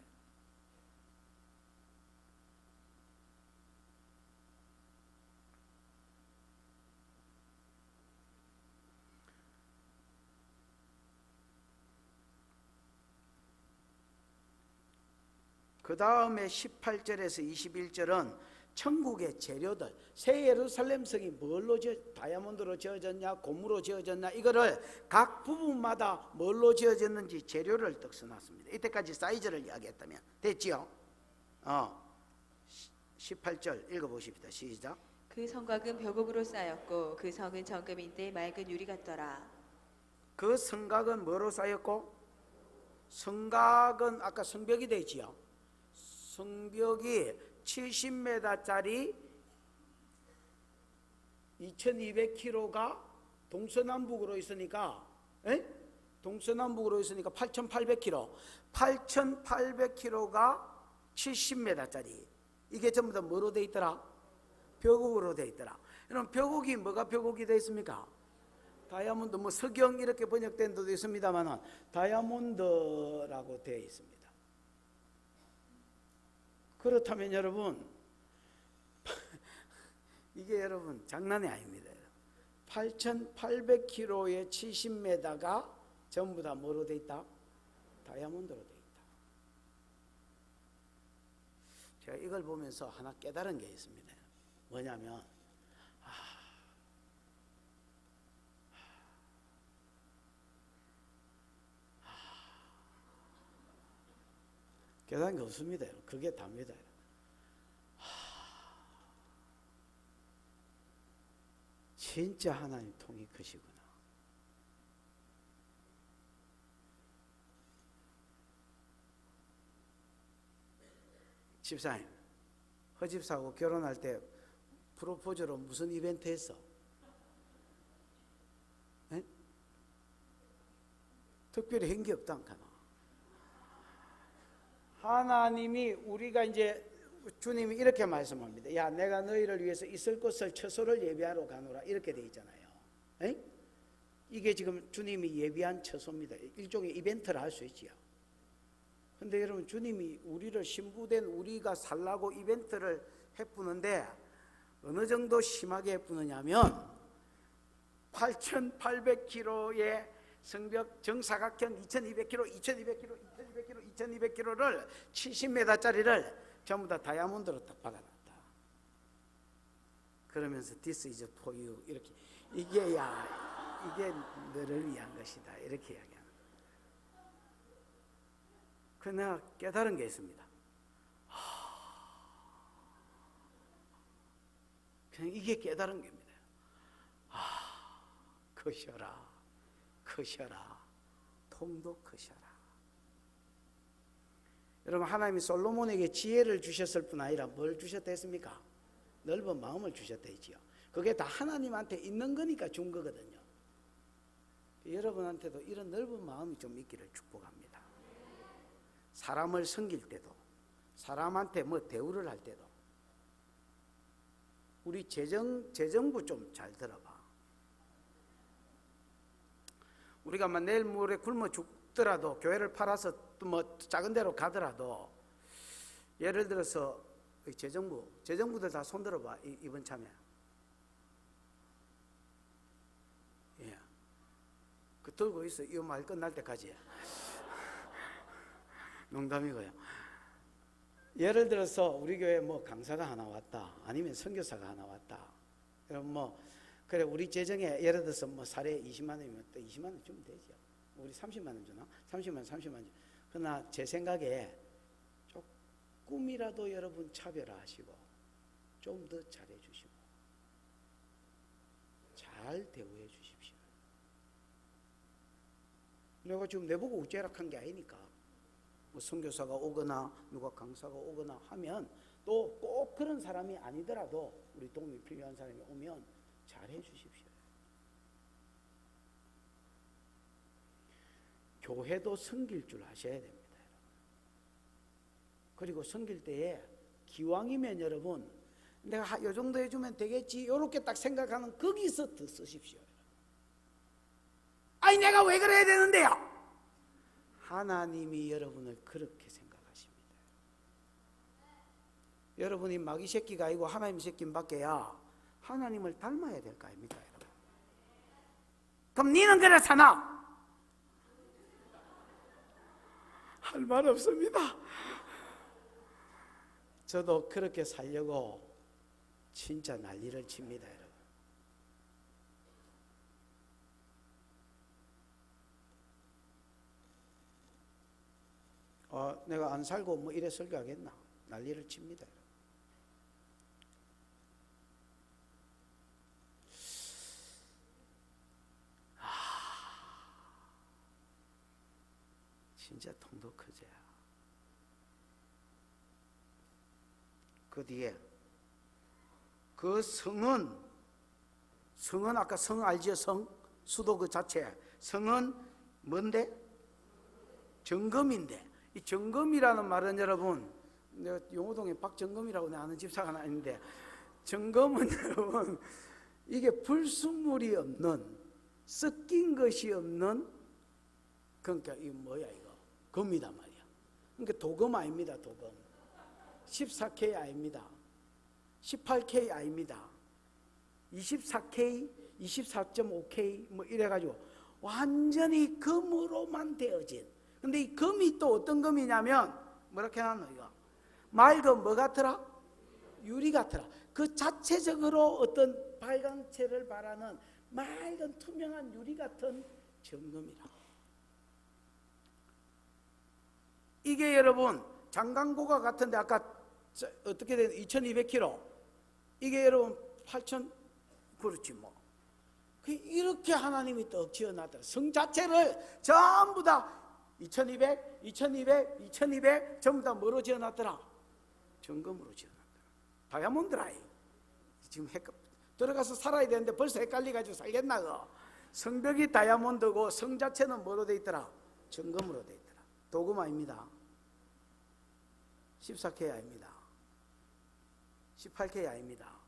그 다음에 18절에서 21절은 천국의 재료들, 새 예루살렘 성이 뭘로 다이아몬드로 지어졌냐, 고무로 지어졌냐, 이거를 각 부분마다 뭘로 지어졌는지 재료를 떡 써놨습니다. 이때까지 사이즈를 이야기했다면 됐지요? 18절 읽어보십시다. 시작. 그 성곽은 벽옥으로 쌓였고 그 성은 정금인데 맑은 유리 같더라. 그 성곽은 뭐로 쌓였고? 성곽은 아까 성벽이 되지요. 성벽이 70m짜리 2200km가 동서남북으로 있으니까, 동서남북으로 있으니까 8800km. 8800km가 70m짜리. 이게 전부 다 뭐로 돼 있더라? 벽옥으로 돼 있더라. 여러분 벽옥이 뭐가 벽옥이 돼 있습니까? 다이아몬드, 뭐 석영 이렇게 번역된 데도 있습니다만 다이아몬드라고 되어 있습니다. 그렇다면 여러분 이게 여러분 장난이 아닙니다. 8800km에 70m가 전부 다 뭐로 돼 있다? 다이아몬드로 돼 있다. 제가 이걸 보면서 하나 깨달은 게 있습니다. 뭐냐면 깨달은 게 없습니다. 그게 답니다. 진짜 하나님 통이 크시구나. 집사님, 허집사하고 결혼할 때 프로포즈로 무슨 이벤트 했어? 에? 특별히 한 게 없다 안 카나. 하나님이 우리가 이제 주님이 이렇게 말씀합니다. 야, 내가 너희를 위해서 있을 곳을 처소를 예비하러 가노라 이렇게 돼 있잖아요. 에? 이게 지금 주님이 예비한 처소입니다. 일종의 이벤트를 할 수 있지요. 근데 여러분, 주님이 우리를 신부된 우리가 살라고 이벤트를 해푸는데 어느 정도 심하게 해푸느냐면 8,800km의 성벽 정사각형 2,200km, 2,200km, 2,200km, 2,200km를 70m짜리를 전부 다 다이아몬드로 딱 박아놨다. 그러면서 This is for you 이렇게, 이게 너를 위한 것이다 이렇게 이야기하는. 그러나 깨달은 게 있습니다. 그냥 이게 깨달은 겁니다. 크셔라, 크셔라, 통도 크셔라. 여러분, 하나님이 솔로몬에게 지혜를 주셨을 뿐 아니라 뭘 주셨다 했습니까? 넓은 마음을 주셨다 했지요. 그게 다 하나님한테 있는 거니까 준 거거든요. 여러분한테도 이런 넓은 마음이 좀 있기를 축복합니다. 사람을 섬길 때도, 사람한테 뭐 대우를 할 때도, 우리 재정부 좀 잘 들어봐. 우리가 막 내일 모레 굶어 죽더라도, 교회를 팔아서 또 뭐 작은 데로 가더라도, 예를 들어서 재정부들 다 손 들어봐. 이번 참에. 예. 그 들고 있어. 이 말 끝날 때까지. 농담이고요. 예를 들어서 우리 교회 뭐 강사가 하나 왔다, 아니면 선교사가 하나 왔다. 그럼 뭐 그래, 우리 재정에 예를 들어서 뭐 사례 20만 원이면 또 20만 원 주면 되죠. 우리 30만 원 주나? 30만 원. 그러나 제 생각에 조금이라도 여러분 차별화하시고 좀 더 잘해 주시고 잘 대우해 주십시오. 내가 지금 내보고 우째락한 게 아니니까. 뭐 선교사가 오거나 누가 강사가 오거나 하면 또 꼭 그런 사람이 아니더라도 우리 도움이 필요한 사람이 오면 잘해 주십시오. 교회도 섬길 줄 아셔야 됩니다. 그리고 섬길 때에 기왕이면 여러분, 내가 이 정도 해주면 되겠지 이렇게 딱 생각하는 거기서 더 쓰십시오. 아니 내가 왜 그래야 되는데요? 하나님이 여러분을 그렇게 생각하십니다. 여러분이 마귀 새끼가 아니고 하나님 새끼인 밖에야 하나님을 닮아야 될 거 아닙니까, 여러분? 그럼 니는 그래 사나? 할 말 없습니다. 저도 그렇게 살려고 진짜 난리를 칩니다, 여러분. 내가 안 살고 뭐 이래 설교하겠나? 난리를 칩니다. 진짜 통도 크지. 그 뒤에 그 성은 아까 성 알지요? 성 수도 그 자체 성은 뭔데? 정금인데, 이 정금이라는 말은 여러분, 내가 용호동에 박정금이라고 내가 아는 집사가 하나 있는데, 정금은 여러분 이게 불순물이 없는, 섞인 것이 없는, 그러니까 이 뭐야 이거? 금이단 말이야. 그러니까 도금 아닙니다. 도금 14K 아닙니다. 18K 아닙니다. 24K, 24.5K 뭐 이래가지고 완전히 금으로만 되어진. 근데 이 금이 또 어떤 금이냐면 뭐렇게 해놨노 이거? 맑은 뭐 같더라? 유리 같더라. 그 자체적으로 어떤 발광체를 발하는 맑은 투명한 유리 같은 정금이라. 이게 여러분 장강고가 같은데 아까 어떻게 된 2200kg, 이게 여러분 8000, 그렇지 뭐. 이렇게 하나님이 떡 지어놨더라. 성 자체를 전부 다 2200, 2200, 2200 전부 다 뭐로 지어놨더라? 정금으로 지어놨더라. 다이아몬드라이. 지금 들어가서 살아야 되는데 벌써 헷갈려가지고 살겠나 그. 성벽이 다이아몬드고 성 자체는 뭐로 돼 있더라? 정금으로 돼 있더라. 도금 아닙니다. 14K 아닙니다. 18K 아닙니다.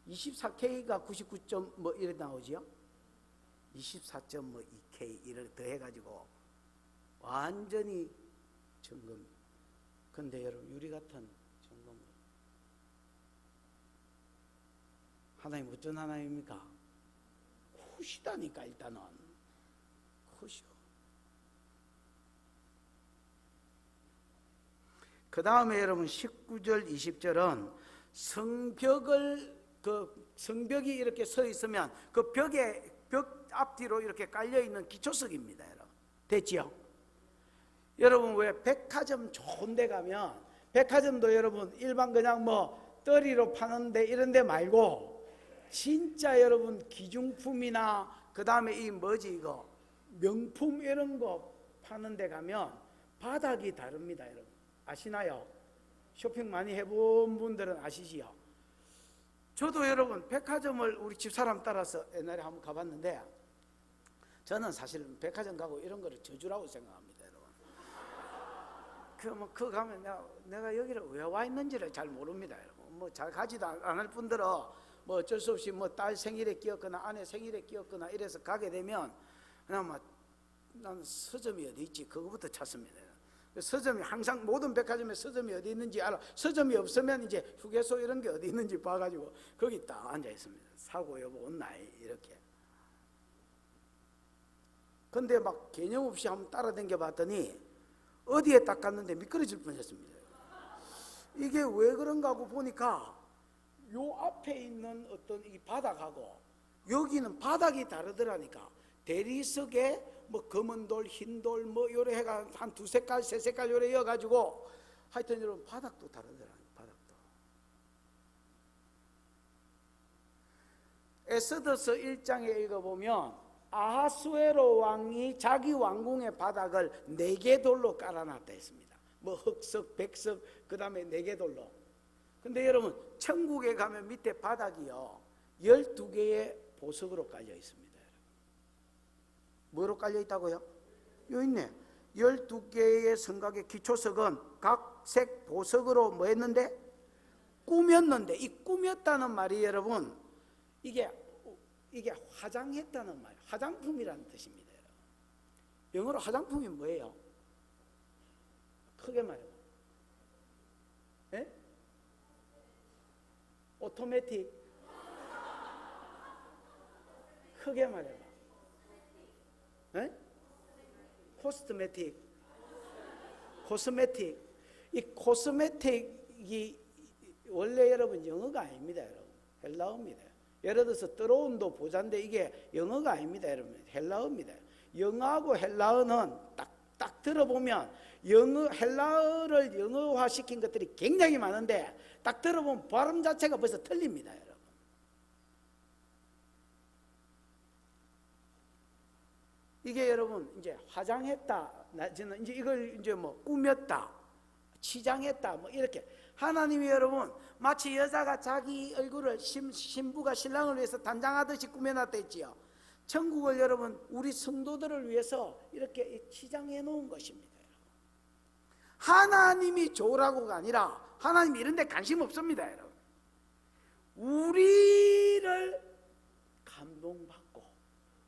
24K가 99. 뭐 이래 나오지요? 24.2K 이렇게 더 해가지고 완전히 정금. 근데 여러분 유리 같은 정금. 하나님 어떤 하나님입니까? 크시다니까. 일단은 크시오. 그 다음에 여러분 19절 20절은 성벽이 이렇게 서 있으면 그 벽 앞뒤로 이렇게 깔려 있는 기초석입니다. 여러분 됐지요? 여러분 왜 백화점 좋은 데 가면 백화점도 여러분 일반 그냥 뭐 떨이로 파는데 이런 데 말고 진짜 여러분 기중품이나 그 다음에 이 뭐지 이거 명품 이런 거 파는 데 가면 바닥이 다릅니다. 여러분 아시나요? 쇼핑 많이 해본 분들은 아시지요? 저도 여러분 백화점을 우리 집사람 따라서 옛날에 한번 가봤는데 저는 사실 백화점 가고 이런 거를 저주라고 생각합니다. 여러분 그거 가면 내가 여기를 왜 와 있는지를 잘 모릅니다. 여러분 뭐 잘 가지도 않을 뿐더러 뭐 어쩔 수 없이 뭐 딸 생일에 끼었거나 아내 생일에 끼었거나 이래서 가게 되면 그냥 막 나는 서점이 어디 있지 그거부터 찾습니다. 서점이 항상 모든 백화점에 서점이 어디 있는지 알아. 서점이 없으면 이제 휴게소 이런 게 어디 있는지 봐가지고 거기 딱 앉아 있습니다. 사고 여보 온나이 이렇게. 근데 막 개념 없이 한번 따라다녀 봤더니 어디에 딱 갔는데 미끄러질 뻔했습니다. 이게 왜 그런가 하고 보니까 요 앞에 있는 어떤 이 바닥하고 여기는 바닥이 다르더라니까. 대리석에 뭐 검은 돌, 흰 돌 뭐 요래 해가 한 두 색깔, 세 색깔 요래 이어가지고 하여튼 여러분 바닥도 다르더라고요. 바닥도. 에스더서 1장에 읽어보면 아하수에로 왕이 자기 왕궁의 바닥을 4개 돌로 깔아놨다 했습니다. 뭐 흑석, 백석, 그 다음에 4개 돌로. 근데 여러분 천국에 가면 밑에 바닥이요 12개의 보석으로 깔려 있습니다. 뭐로 깔려 있다고요? 여기 있네. 12개의 성곽의 기초석은 각 색 보석으로 뭐 했는데? 꾸몄는데 이 꾸몄다는 말이 여러분 이게 화장했다는 말, 화장품이라는 뜻입니다. 여러분. 영어로 화장품이 뭐예요? 크게 말해봐. 예? 오토매틱. 크게 말해봐. 예? 코스메틱. 이 코스메틱이 원래 여러분 영어가 아닙니다. 여러분 헬라어입니다. 예를 들어서 뜨로운도 보자인데 이게 영어가 아닙니다. 여러분 헬라어입니다. 영어하고 헬라어는 딱 들어보면 헬라어를 영어화시킨 것들이 굉장히 많은데 딱 들어보면 발음 자체가 벌써 틀립니다. 여러분. 이게 여러분 이제 화장했다, 저는 이제 이걸 이제 뭐 꾸몄다, 치장했다, 뭐 이렇게 하나님이 여러분 마치 여자가 자기 얼굴을 신부가 신랑을 위해서 단장하듯이 꾸며놨다 했지요. 천국을 여러분 우리 성도들을 위해서 이렇게 치장해 놓은 것입니다. 하나님이 좋으라고가 아니라 하나님 이런 데 관심 없습니다. 여러분 우리를 감동받고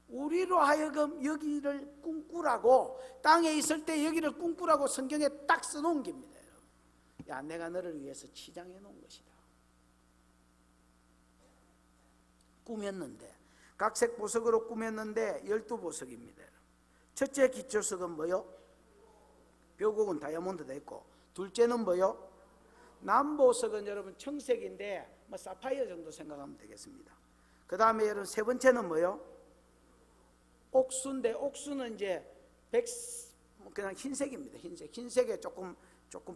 우리로 하여금 여기를 꿈꾸라고, 땅에 있을 때 여기를 꿈꾸라고 성경에 딱 써놓은 겁니다. 여러분. 야, 내가 너를 위해서 치장해 놓은 것이다. 꾸몄는데 각색 보석으로 꾸몄는데 12보석입니다. 첫째 기초석은 뭐요? 벽옥은 다이아몬드가 있고, 둘째는 뭐요? 남보석은 여러분 청색인데 뭐 사파이어 정도 생각하면 되겠습니다. 그 다음에 여러분 세 번째는 뭐요? 옥수인데, 옥수는 이제 그냥 흰색입니다. 흰색에 조금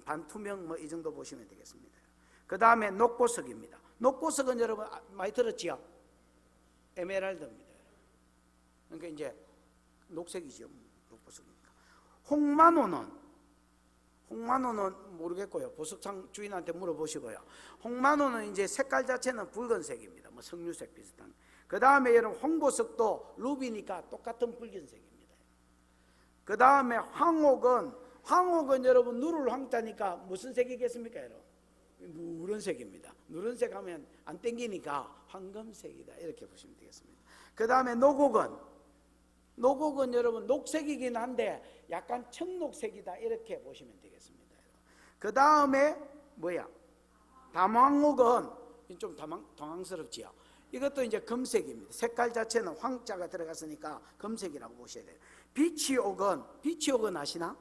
반투명 뭐 이 정도 보시면 되겠습니다. 그 다음에 녹보석입니다. 녹보석은 여러분 많이 들었지요? 에메랄드입니다. 그러니까 이제 녹색이죠. 녹보석이니까. 홍만호는 모르겠고요. 보석상 주인한테 물어보시고요. 홍만호는 이제 색깔 자체는 붉은색입니다. 뭐 석류색 비슷한. 그 다음에 여러분 홍보석도 루비니까 똑같은 붉은색입니다. 그 다음에 황옥은 여러분 누를 황자니까 무슨 색이겠습니까, 여러분? 누런색입니다. 누런색 하면 안 땡기니까 황금색이다, 이렇게 보시면 되겠습니다. 그 다음에 녹옥은 여러분 녹색이긴 한데 약간 청록색이다, 이렇게 보시면 되겠습니다. 그 다음에 뭐야? 담황옥은 좀 당황스럽지요. 이것도 이제 금색입니다. 색깔 자체는 황자가 들어갔으니까 금색이라고 보셔야 돼요. 비치옥은 아시나?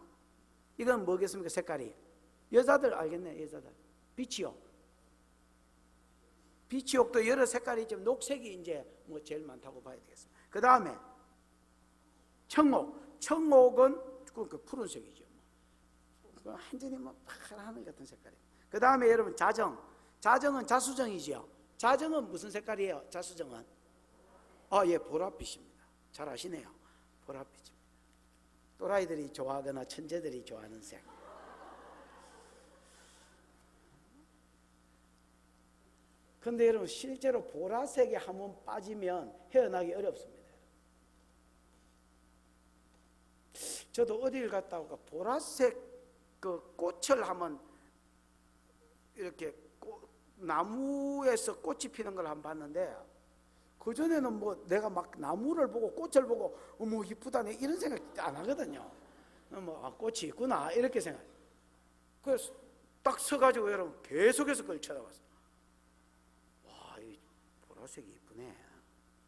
이건 뭐겠습니까, 색깔이? 여자들 알겠네, 여자들. 비치옥도 여러 색깔이 있지만 녹색이 이제 뭐 제일 많다고 봐야 되겠습니다. 그 다음에 청옥은 그 푸른색이죠. 완전히 뭐 파란 하늘 같은 색깔이에요. 그 다음에 여러분 자정은 자수정이죠. 자정은 무슨 색깔이에요? 자수정은 예, 보랏빛입니다. 잘 아시네요. 보랏빛입니다. 또라이들이 좋아하거나 천재들이 좋아하는 색. 근데 여러분 실제로 보라색에 한번 빠지면 헤어나기 어렵습니다. 저도 어디를 갔다 오니까 보라색 그 꽃을 한번 이렇게 나무에서 꽃이 피는 걸 한번 봤는데, 그전에는 뭐 내가 막 나무를 보고 꽃을 보고 어머 이쁘다네 이런 생각 안 하거든요. 꽃이 있구나 이렇게 생각해요. 그래서 딱 서가지고 여러분 계속해서 그걸 쳐다봤어요. 와, 이 보라색이 이쁘네.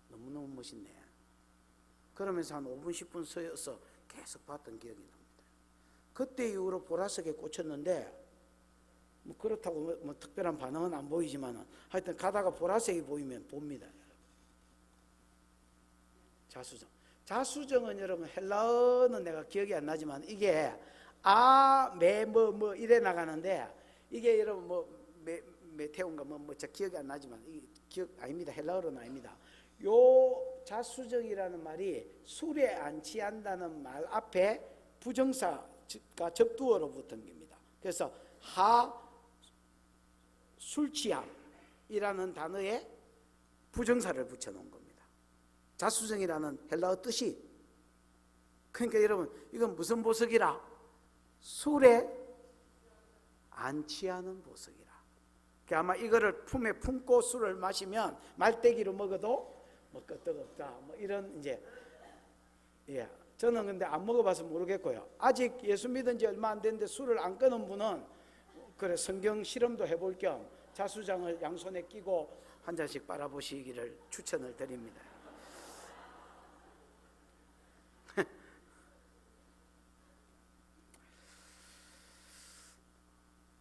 너무너무 멋있네. 그러면서 한 5분 10분 서서 계속 봤던 기억이 납니다. 그때 이후로 보라색에 꽂혔는데 뭐 그렇다고 뭐 특별한 반응은 안 보이지만 하여튼 가다가 보라색이 보이면 봅니다. 자수정은 여러분 헬라어는 내가 기억이 안 나지만 이게 뭐 이래 나가는데, 이게 여러분 뭐 메테온가 뭐 저 기억이 안 나지만 이게 기억 아닙니다. 헬라어로는 아닙니다. 요 자수정이라는 말이 술에 안 취한다는 말 앞에 부정사가 접두어로 붙은 겁니다. 그래서 술취함이라는 단어에 부정사를 붙여놓은 겁니다. 자수정이라는 헬라어 뜻이. 그러니까 여러분 이건 무슨 보석이라? 술에 안 취하는 보석이라. 그러니까 아마 이거를 품에 품고 술을 마시면 말대기로 먹어도 뭐 끄떡없다 뭐 이런 이제, 예, 저는 근데 안 먹어봐서 모르겠고요. 아직 예수 믿은 지 얼마 안 됐는데 술을 안 끊은 분은 그래 성경 실험도 해볼 겸 자수장을 양손에 끼고 한 잔씩 빨아보시기를 추천을 드립니다.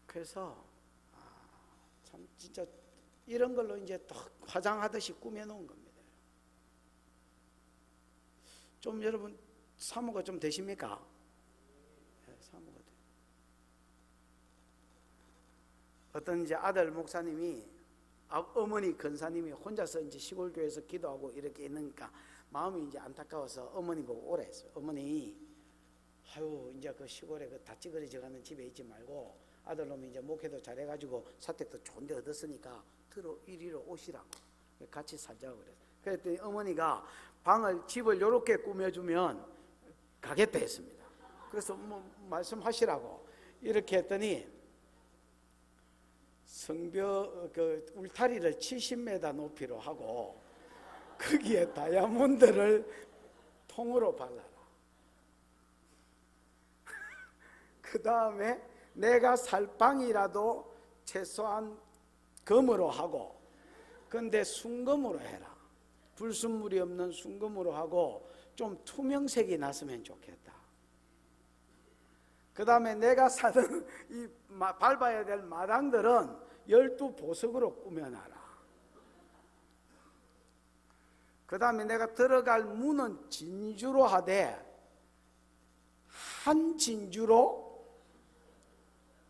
그래서 참 진짜 이런 걸로 이제 딱 화장하듯이 꾸며놓은 겁니다. 좀 여러분 사모가 좀 되십니까? 네, 사모가 돼요. 어떤 이제 아들 목사님이 어머니 권사님이 혼자서 이제 시골 교회에서 기도하고 이렇게 있으니까 마음이 이제 안타까워서 어머니 보고 오라 했어요. 어머니, 아유 이제 그 시골에 그 다찌그러져 가는 집에 있지 말고 아들놈이 이제 목회도 잘해가지고 사택도 좋은데 얻었으니까 이리로 오시라고 같이 살자고 그랬어요. 그랬더니 어머니가 집을 이렇게 꾸며주면 가겠다 했습니다. 그래서 뭐 말씀하시라고 이렇게 했더니 성벽 그 울타리를 70m 높이로 하고 거기에 다이아몬드를 통으로 발라라. 그 다음에 내가 살 방이라도 최소한 금으로 하고 근데 순금으로 해라. 불순물이 없는 순금으로 하고 좀 투명색이 났으면 좋겠다. 그 다음에 내가 사는 이 밟아야 될 마당들은 12보석으로 꾸며놔라. 그 다음에 내가 들어갈 문은 진주로 하되 한 진주로,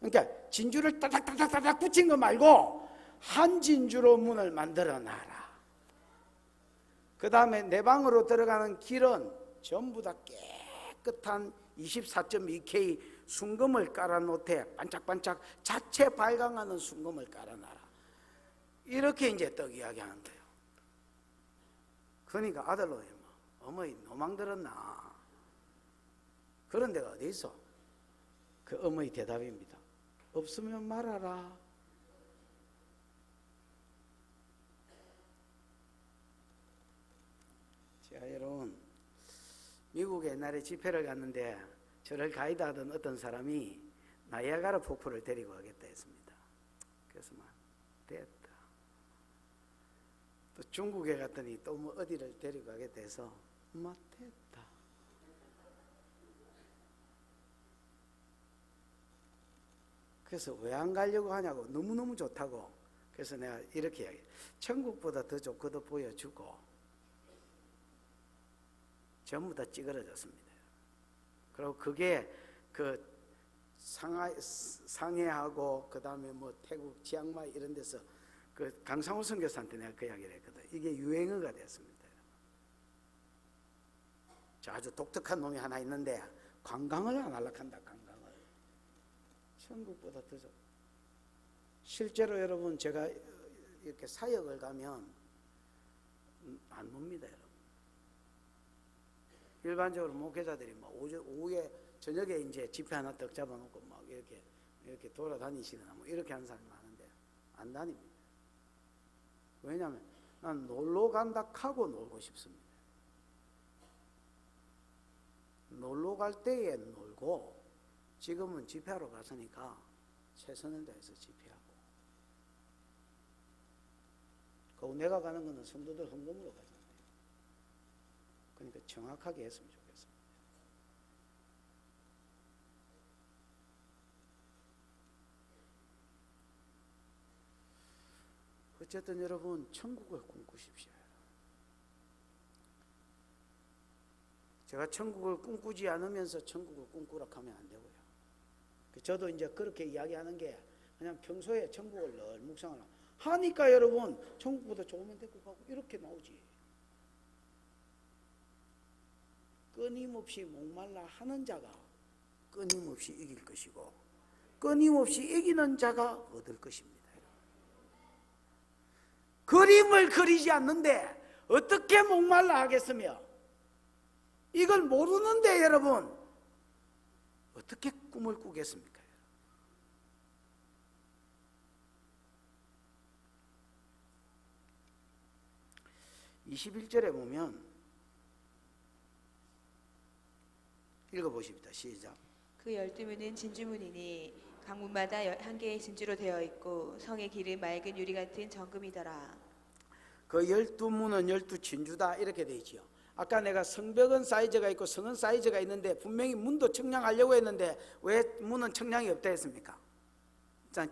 그러니까 진주를 따닥따닥따닥 붙인 거 말고 한 진주로 문을 만들어 놔라. 그 다음에 내 방으로 들어가는 길은 전부 다 깨끗한 24.2K 순금을 깔아놓되 반짝반짝 자체 발광하는 순금을 깔아놔라. 이렇게 이제 떡 이야기하는 거예요. 그러니까 아들로 어머니 노망 들었나? 그런 데가 어디 있어? 그 어머니 대답입니다. 없으면 말하라. 자, 여러분, 미국에 옛날에 집회를 갔는데 저를 가이드하던 어떤 사람이 나이아가라 폭포를 데리고 가겠다 했습니다. 그래서 막 됐다. 또 중국에 갔더니 또 뭐 어디를 데리고 가겠다 해서 막 됐다. 그래서 왜 안 가려고 하냐고, 너무너무 좋다고. 그래서 내가 이렇게 이야기해. 천국보다 더 좋거든 보여주고 전부 다 찌그러졌습니다. 그리고 그게 그 상해하고 그 다음에 뭐 태국 치앙마이 이런 데서 그 강상호 선교사한테 내가 그 이야기를 했거든. 이게 유행어가 됐습니다. 저 아주 독특한 놈이 하나 있는데 관광을 안 하려고 한다. 관광을 천국보다 더 좋. 실제로 여러분 제가 이렇게 사역을 가면 안 놉니다. 여러분 일반적으로 목회자들이 막 오후에 저녁에 이제 집회 하나 떡 잡아놓고 막 이렇게 돌아다니시거나 뭐 이렇게 하는 사람이 많은데 안 다닙니다. 왜냐하면 난 놀러 간다 하고 놀고 싶습니다. 놀러 갈 때에 놀고 지금은 집회하러 갔으니까 최선을 다해서 집회하고, 그리고 내가 가는 거는 성도들 헌금으로 가잖아요. 그러니까 정확하게 했으면 좋겠습니다. 어쨌든 여러분 천국을 꿈꾸십시오. 제가 천국을 꿈꾸지 않으면서 천국을 꿈꾸라고 하면 안 되고요. 저도 이제 그렇게 이야기하는 게 그냥 평소에 천국을 늘 묵상을 하니까 여러분 천국보다 좋으면 데리고 가고 이렇게 나오지. 끊임없이 목말라 하는 자가 끊임없이 이길 것이고 끊임없이 이기는 자가 얻을 것입니다. 그림을 그리지 않는데 어떻게 목말라 하겠으며, 이걸 모르는데 여러분 어떻게 꿈을 꾸겠습니까? 21절에 보면 읽어보십니다. 시작. 그 12문은 진주문이니 강문마다 한 개의 진주로 되어 있고 성의 길은 맑은 유리 같은 정금이더라. 그 12문은 12진주다 이렇게 되어 있지요. 아까 내가 성벽은 사이즈가 있고 성은 사이즈가 있는데 분명히 문도 청량하려고 했는데 왜 문은 청량이 없다 했습니까?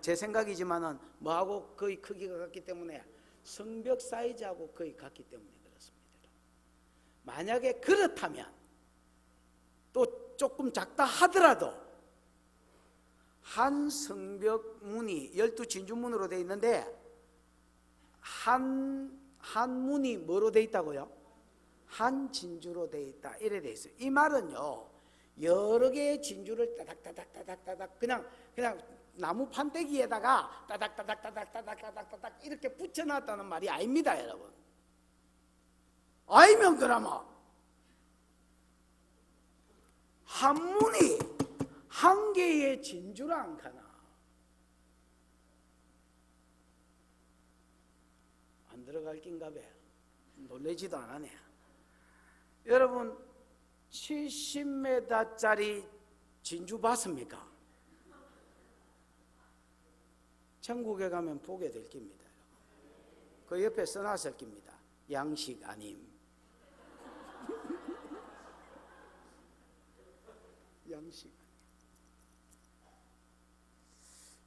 제 생각이지만은 뭐하고 거의 크기가 같기 때문에 성벽 사이즈하고 거의 같기 때문에 그렇습니다. 만약에 그렇다면 또 조금 작다 하더라도 한 성벽 문이 12진주문으로 되어 있는데 한 문이 뭐로 되어 있다고요? 한 진주로 되어 있다 이래 되어 있어요. 이 말은요 여러 개의 진주를 따닥따닥따닥따닥 그냥 나무 판때기에다가 따닥따닥따닥따닥따닥 이렇게 붙여놨다는 말이 아닙니다. 여러분 아니면 그러면 한 문이 한 개의 진주라 안 가나? 안 들어갈 낀가 봐. 놀래지도 않았네. 여러분 70m짜리 진주 봤습니까? 천국에 가면 보게 될 겁니다. 그 옆에 써놨을 겁니다. 양식 아님. 양식.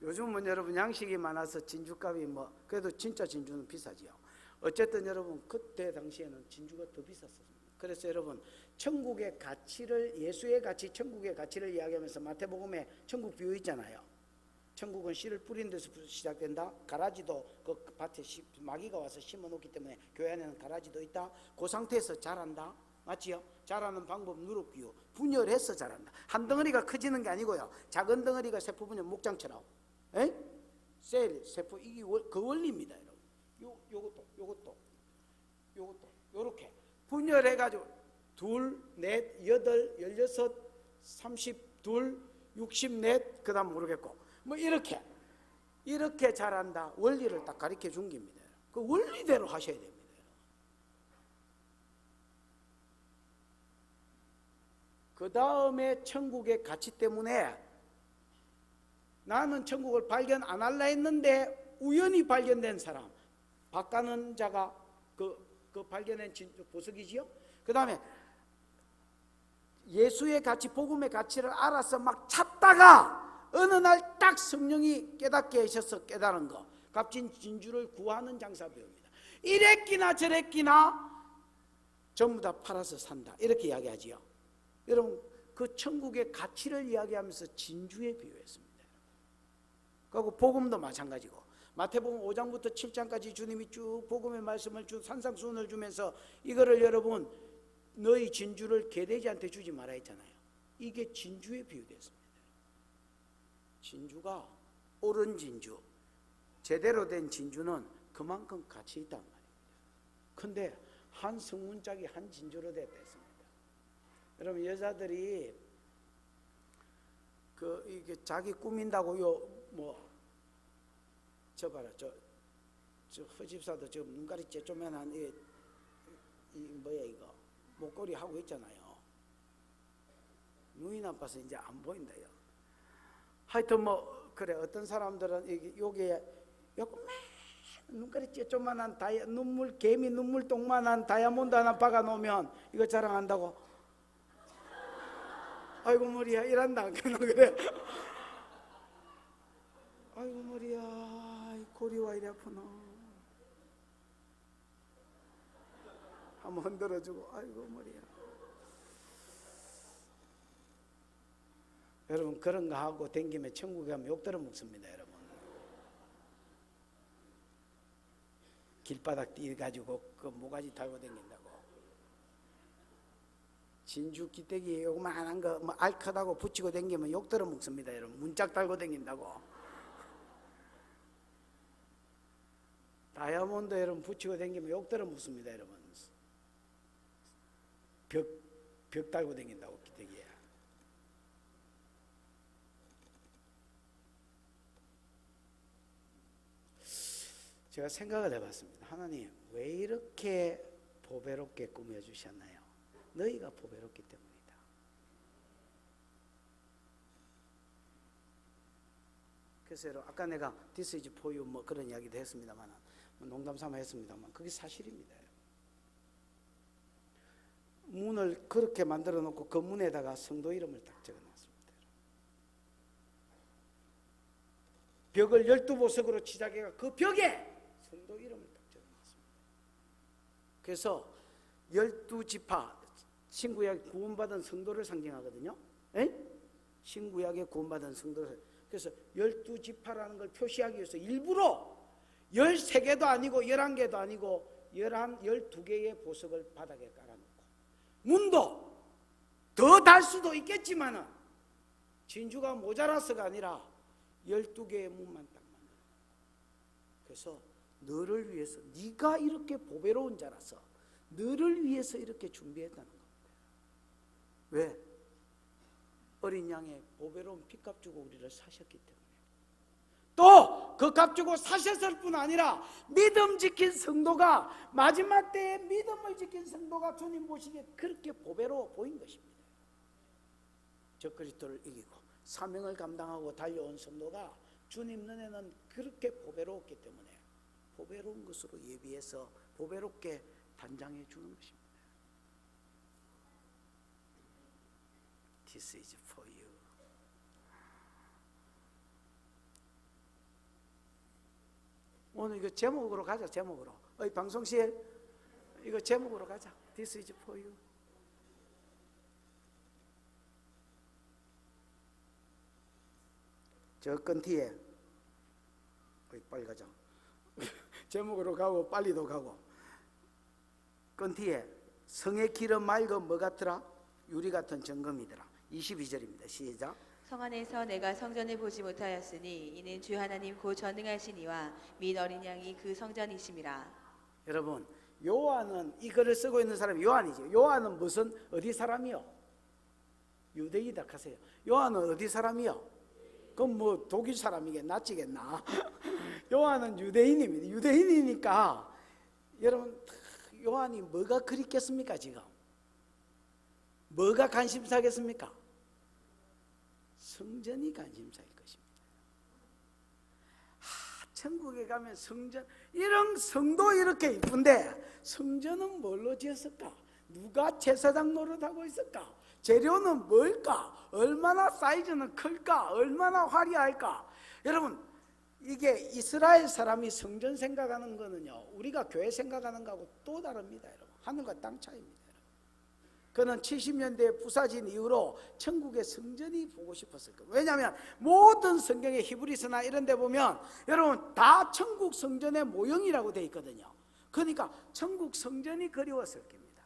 요즘은 여러분 양식이 많아서 진주값이 뭐 그래도 진짜 진주는 비싸지요. 어쨌든 여러분 그때 당시에는 진주가 더 비쌌습니다. 그래서 여러분 천국의 가치를, 예수의 가치, 천국의 가치를 이야기하면서 마태복음에 천국 비유 있잖아요. 천국은 씨를 뿌린 데서 시작된다. 가라지도 그 밭에 마귀가 와서 심어놓기 때문에 교회 안에는 가라지도 있다. 그 상태에서 자란다. 맞지요? 자라는 방법 누룩비유. 분열해서 자란다. 한 덩어리가 커지는 게 아니고요. 작은 덩어리가 세포 분열 목장처럼. 에? 셀, 세포, 이게 그 원리입니다, 여러분. 요것도 요렇게 분열해가지고 2, 4, 8, 16, 32, 64, 그 다음 모르겠고 뭐 이렇게 자란다. 원리를 딱 가르쳐 준 겁니다. 그 원리대로 하셔야 됩니다. 그 다음에 천국의 가치 때문에 나는 천국을 발견 안 할라 했는데 우연히 발견된 사람, 박가는 자가 그 발견한 보석이지요. 그 다음에 예수의 가치, 복음의 가치를 알아서 막 찾다가 어느 날 딱 성령이 깨닫게 하셔서 깨달은 거, 값진 진주를 구하는 장사배우입니다. 이랬기나 저랬기나 전부 다 팔아서 산다, 이렇게 이야기하지요. 여러분 그 천국의 가치를 이야기하면서 진주에 비유했습니다. 그리고 복음도 마찬가지고 마태복음 5장부터 7장까지 주님이 쭉 복음의 말씀을 주 산상수훈을 주면서 이거를 여러분 너희 진주를 개돼지한테 주지 마라 했잖아요. 이게 진주에 비유됐습니다. 진주가 옳은 진주, 제대로 된 진주는 그만큼 가치 있단 말입니다. 근데 한 성문짝이 한 진주로 됐습니다. 여러분 여자들이 이게 자기 꾸민다고 저 봐라, 저 허집사도 저 눈가리째 쪼매난 이 뭐야 이거 목걸이 하고 있잖아요. 눈이 나빠서 이제 안 보인다요. 하여튼 뭐 그래, 어떤 사람들은 여기에 요거만 눈가리째 쪼만한 개미 눈물똥만한 다이아몬드 하나 박아 놓으면 이거 자랑한다고. 아이고 머리야 이란다 그래. 아이고 머리야 고리와 이래 아프나. 한번 흔들어주고 아이고 머리야. 여러분 그런 거 하고 댕기면 천국에 가면 욕 들어 먹습니다. 여러분 길바닥 뛰어가지고 그 모가지 달고 댕긴다고. 진주 기대기에 요만한 거 뭐 알크다고 붙이고 댕기면 욕 들어 먹습니다. 여러분 문짝 달고 댕긴다고. 다이아몬드 여러분 붙이고 댕기면 욕 들어 먹습니다. 여러분 벽 달고 댕긴다고 기대기에. 제가 생각을 해봤습니다. 하나님 왜 이렇게 보배롭게 꾸며주셨나요? 너희가 보배롭기 때문이다. 그래서 여러분 아까 내가 This is for you 뭐 그런 이야기도 했습니다만 농담 삼아 했습니다만 그게 사실입니다. 문을 그렇게 만들어 놓고 그 문에다가 성도 이름을 딱 적어 놨습니다. 벽을 12보석으로 치자기가 그 벽에 성도 이름을 딱 적어 놨습니다. 그래서 12지파 신구약 구원받은 성도를 상징하거든요. 에? 신구약에 구원받은 성도를. 그래서 12지파라는 걸 표시하기 위해서 일부러 13개도 아니고 11개도 아니고 12개의 보석을 바닥에 깔아놓고 문도 더 달 수도 있겠지만은 진주가 모자라서가 아니라 12개의 문만 딱 만들어. 그래서 너를 위해서, 네가 이렇게 보배로운 자라서 너를 위해서 이렇게 준비했다는 겁니다. 왜? 어린 양의 보배로운 핏값 주고 우리를 사셨기 때문에. 또 그 값 주고 사셨을 뿐 아니라 믿음 지킨 성도가, 마지막 때에 믿음을 지킨 성도가 주님 보시기에 그렇게 보배로워 보인 것입니다. 적그리스도를 이기고 사명을 감당하고 달려온 성도가 주님 눈에는 그렇게 보배로웠기 때문에 보배로운 것으로 예비해서 보배롭게 단장해 주는 것입니다. This is for you. 오늘 이거 제목으로 가자. 제목으로. 방송실 이거 제목으로 가자. This is for you. 저 끈티에 빨리 가자. 제목으로 가고 빨리도 가고. 끈티에 성의 길은 맑은 뭐 같더라? 유리 같은 정금이더라. 22절입니다. 시작. 성 안에서 내가 성전을 보지 못하였으니 이는 주 하나님 곧 전능하신 이와 및 어린 양이 그 성전이심이라. 여러분, 요한은 이 글을 쓰고 있는 사람이 요한이죠. 요한은 무슨 어디 사람이요? 유대이다 하세요. 요한은 어디 사람이요? 그럼 뭐 독일 사람이겠나? 낫지겠나? 요한은 유대인입니다. 유대인이니까 여러분, 요한이 뭐가 그립겠습니까? 지금 뭐가 관심사겠습니까? 성전이 관심사일 것입니다. 천국에 가면 성전, 이런 성도 이렇게 이쁜데 성전은 뭘로 지었을까? 누가 제사장 노릇하고 있을까? 재료는 뭘까? 얼마나 사이즈는 클까? 얼마나 화려할까? 여러분, 이게 이스라엘 사람이 성전 생각하는 거는요, 우리가 교회 생각하는 거하고 또 다릅니다. 여러분, 하늘과 땅 차이입니다. 그는 70년대에 부사진 이후로 천국의 성전이 보고 싶었을 거예요. 왜냐하면 모든 성경의 히브리서나 이런 데 보면 여러분 다 천국 성전의 모형이라고 되어 있거든요. 그러니까 천국 성전이 그리웠을 겁니다.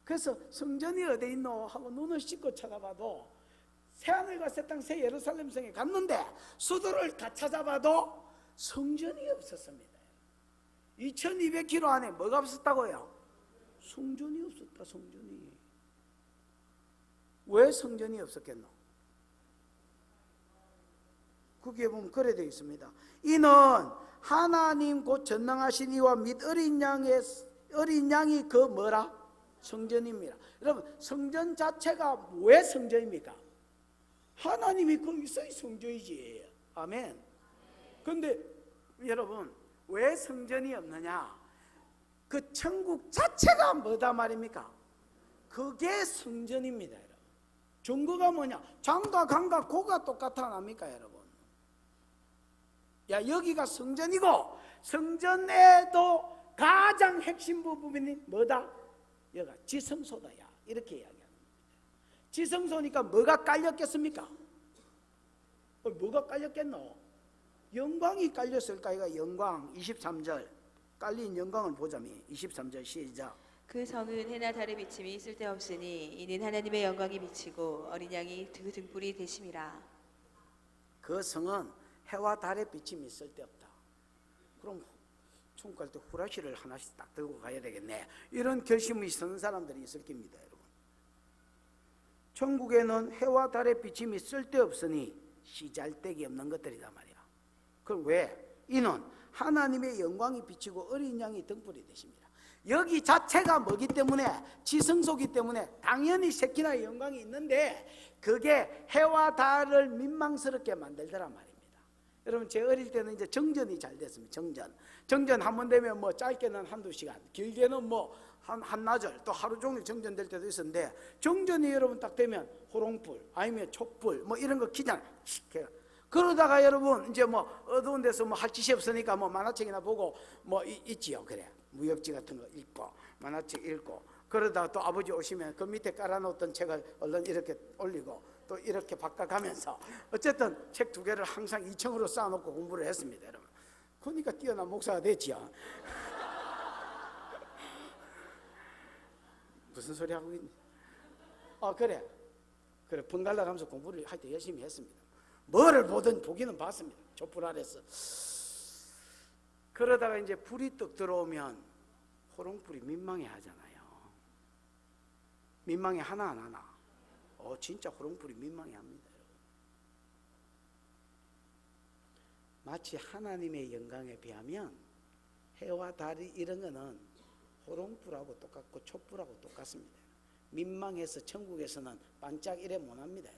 그래서 성전이 어디 있노 하고 눈을 씻고 찾아봐도 새하늘과 새 땅 새 예루살렘 성에 갔는데 수도를 다 찾아봐도 성전이 없었습니다. 2200km 안에 뭐가 없었다고요? 성전이 없었다. 성전이. 왜 성전이 없었겠노? 거기에 보면 그래 되어 있습니다. 이는 하나님 곧 전능하신 이와 및 어린 양이 그 뭐라? 성전입니다. 여러분, 성전 자체가 왜 성전입니까? 하나님이 거기서 성전이지. 아멘. 그런데 여러분, 왜 성전이 없느냐? 그 천국 자체가 뭐다 말입니까? 그게 성전입니다. 여러분. 증거가 뭐냐? 장과 강과 고가 똑같아 납니까 여러분? 야, 여기가 성전이고 성전에도 가장 핵심 부분이 뭐다? 여기가 지성소다. 야, 이렇게 이야기하는 겁니다. 지성소니까 뭐가 깔렸겠습니까? 뭐가 깔렸겠노? 영광이 깔렸을까? 이가 영광. 23절 깔린 영광을 보자면 23절 시작. 그 성은 해나 달의 비침이 쓸데없으니 이는 하나님의 영광이 비치고 어린 양이 그 등불이 되심이라. 그 성은 해와 달의 비침이 쓸데없다. 그럼 천국 갈 때 후라시를 하나씩 딱 들고 가야 되겠네. 이런 결심이 서는 사람들이 있을 겁니다. 여러분, 천국에는 해와 달의 비침이 쓸데없으니 시잘데기 없는 것들이다 말이야. 그럼 왜? 이는 하나님의 영광이 비치고 어린 양이 등불이 되십니다. 여기 자체가 뭐기 때문에? 지성소기 때문에 당연히 셰키나의 영광이 있는데 그게 해와 달을 민망스럽게 만들더란 말입니다. 여러분, 제 어릴 때는 이제 정전이 잘 됐습니다. 정전 한 번 되면 뭐 짧게는 한두 시간, 길게는 뭐 한나절, 또 하루 종일 정전될 때도 있었는데, 정전이 여러분 딱 되면 호롱불 아니면 촛불 뭐 이런 거 키잖아요. 그러다가 여러분 이제 뭐 어두운 데서 뭐 할 짓이 없으니까 뭐 만화책이나 보고 뭐 있지요. 그래, 무협지 같은 거 읽고 만화책 읽고, 그러다가 또 아버지 오시면 그 밑에 깔아놓던 책을 얼른 이렇게 올리고 또 이렇게 바꿔가면서 어쨌든 책 두 개를 항상 2층으로 쌓아놓고 공부를 했습니다. 여러분, 그러니까 뛰어난 목사가 됐지요. 무슨 소리 하고 있니? 그래 번갈아 가면서 공부를 할 때 열심히 했습니다. 뭐를 보든 보기는 봤습니다. 촛불 아래서. 그러다가 이제 불이 떡 들어오면 호롱불이 민망해 하잖아요. 민망해 하나 안 하나? 진짜 호롱불이 민망해 합니다. 마치 하나님의 영광에 비하면 해와 달이 이런 거는 호롱불하고 똑같고 촛불하고 똑같습니다. 민망해서 천국에서는 반짝 이래 못합니다.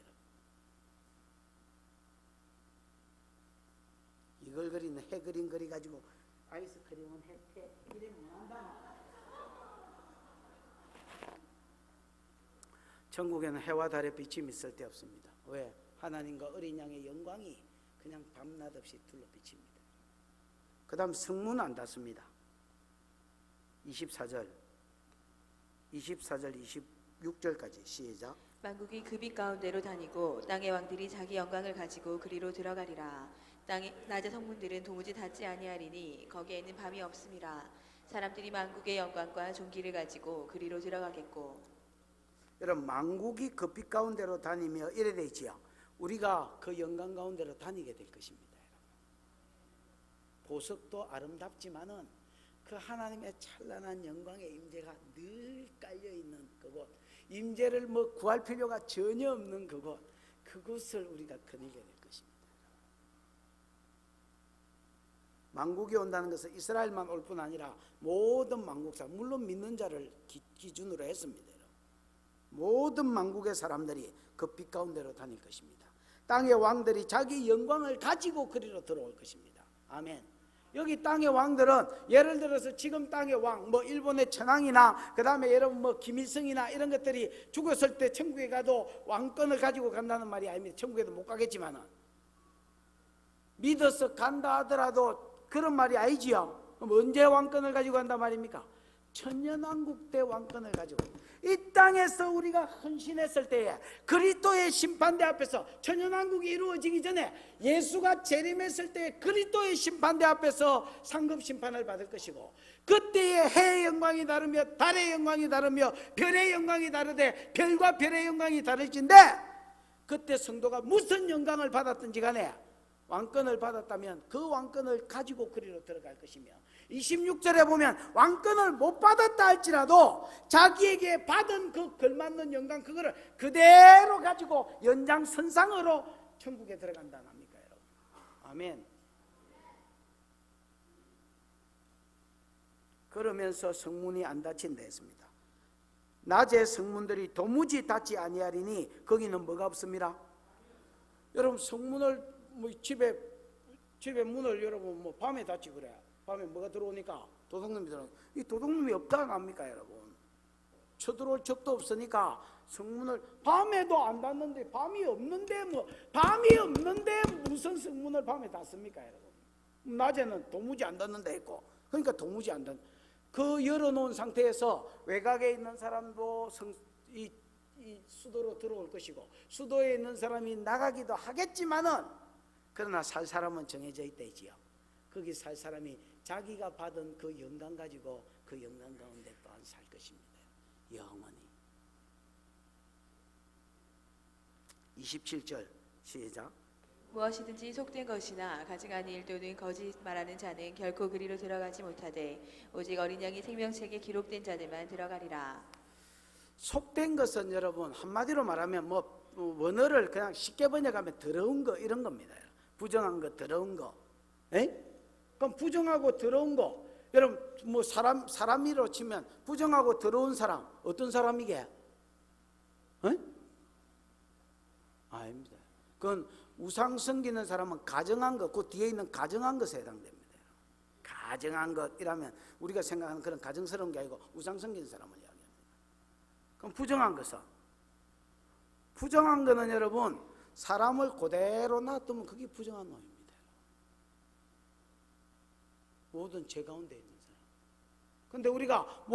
이걸 그리는 해 그림 그리 가지고 아이스크림은 해 이래 못한다. 천국에는 해와 달의 비침이 쓸데없습니다. 왜? 하나님과 어린 양의 영광이 그냥 밤낮 없이 둘러 비칩니다. 그 다음 성문 안 닫습니다. 24절 26절까지 시작. 만국이 그 빛 가운데로 다니고 땅의 왕들이 자기 영광을 가지고 그리로 들어가리라. 땅의 낮의 성문들은 도무지 닫지 아니하리니 거기에는 밤이 없음이라. 사람들이 만국의 영광과 존귀를 가지고 그리로 들어가겠고. 여러분, 만국이 그 빛 가운데로 다니며 이래 돼 있지요. 우리가 그 영광 가운데로 다니게 될 것입니다. 보석도 아름답지만은 그 하나님의 찬란한 영광의 임재가 늘 깔려 있는 그곳, 임재를 뭐 구할 필요가 전혀 없는 그곳을 우리가 거닐게 될 것입니다. 만국이 온다는 것은 이스라엘만 올 뿐 아니라 모든 만국사, 물론 믿는 자를 기준으로 했습니다. 모든 만국의 사람들이 그 빛 가운데로 다닐 것입니다. 땅의 왕들이 자기 영광을 가지고 그리로 들어올 것입니다. 아멘. 여기 땅의 왕들은 예를 들어서 지금 땅의 왕, 뭐 일본의 천황이나 그 다음에 여러분 뭐 김일성이나 이런 것들이 죽었을 때 천국에 가도 왕권을 가지고 간다는 말이 아닙니다. 천국에도 못 가겠지만은 믿어서 간다 하더라도 그런 말이 아니지요. 그럼 언제 왕권을 가지고 간단 말입니까? 천년왕국 때 왕권을 가지고 이 땅에서 우리가 헌신했을 때에 그리스도의 심판대 앞에서 천년왕국이 이루어지기 전에 예수가 재림했을 때 그리스도의 심판대 앞에서 상급 심판을 받을 것이고, 그때의 해의 영광이 다르며 달의 영광이 다르며 별의 영광이 다르되 별과 별의 영광이 다르진데, 그때 성도가 무슨 영광을 받았든지 간에 왕권을 받았다면 그 왕권을 가지고 그리로 들어갈 것이며, 26절에 보면 왕권을 못 받았다 할지라도 자기에게 받은 그 걸맞는 영광 그거를 그대로 가지고 연장선상으로 천국에 들어간다는 합니까, 여러분? 아멘. 그러면서 성문이 안 닫힌다 했습니다. 낮에 성문들이 도무지 닫지 아니하리니 거기는 뭐가 없습니다. 여러분, 성문을 뭐 집에 문을 여러분 뭐 밤에 닫지 그래. 밤에 뭐가 들어오니까 도둑놈이 들어오니까 이 도둑놈이 없다 합니까, 여러분? 쳐들어올 적도 없으니까 성문을 밤에도 안 닫는데, 밤이 없는데 무슨 성문을 밤에 닫습니까, 여러분? 낮에는 도무지 안 닫는다 했고, 그러니까 도무지 안 닫는 그 열어놓은 상태에서 외곽에 있는 사람도 이 수도로 들어올 것이고 수도에 있는 사람이 나가기도 하겠지만은, 그러나 살 사람은 정해져 있다 있지요. 거기 살 사람이 자기가 받은 그 영광 가지고 그 영광 가운데 또한 살 것입니다. 영원히. 27절 시작. 무엇이든지 속된 것이나 가증한 일 또는 거짓 말하는 자는 결코 그리로 들어가지 못하되 오직 어린 양이 생명책에 기록된 자들만 들어가리라. 속된 것은 여러분 한마디로 말하면 뭐 원어를 그냥 쉽게 번역하면 더러운 거 이런 겁니다. 부정한 거, 더러운 거. 그럼 부정하고 더러운 거, 여러분 뭐 사람이로 치면 부정하고 더러운 사람 어떤 사람이게? 아닙니다. 그건 우상 섬기는 사람은 가정한 것, 그 뒤에 있는 가정한 것에 해당됩니다. 가정한 것이라면 우리가 생각하는 그런 가정스러운 게 아니고 우상 섬기는 사람을 이야기합니다. 그럼 부정한 거는 여러분 사람을 그대로 놔두면 그게 부정한 놈입니다. 모든 죄 가운데 있는 사람. 근데 우리가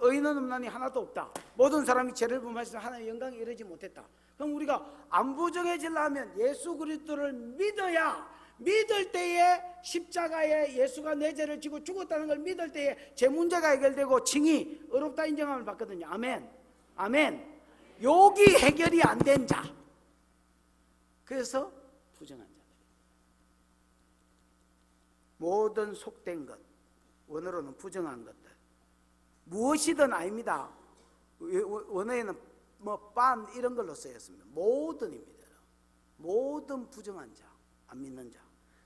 의인은 없나니 하나도 없다. 모든 사람이 죄를 범하여서 하나님의 영광에 이르지 못했다. 그럼 우리가 안 부정해지려면 예수 그리스도를 믿어야, 믿을 때에 십자가에 예수가 내 죄를 지고 죽었다는 걸 믿을 때에 제 문제가 해결되고 칭의 의롭다 인정함을 받거든요. 아멘. 아멘. 여기 해결이 안 된 자, 그래서 부정한 자들. 모든 속된 것, 원어로는 부정한 것들, 무엇이든 아닙니다. 원어에는 뭐 반 이런 걸로 쓰였습니다. 모든입니다. 모든 부정한 자, 안 믿는 자.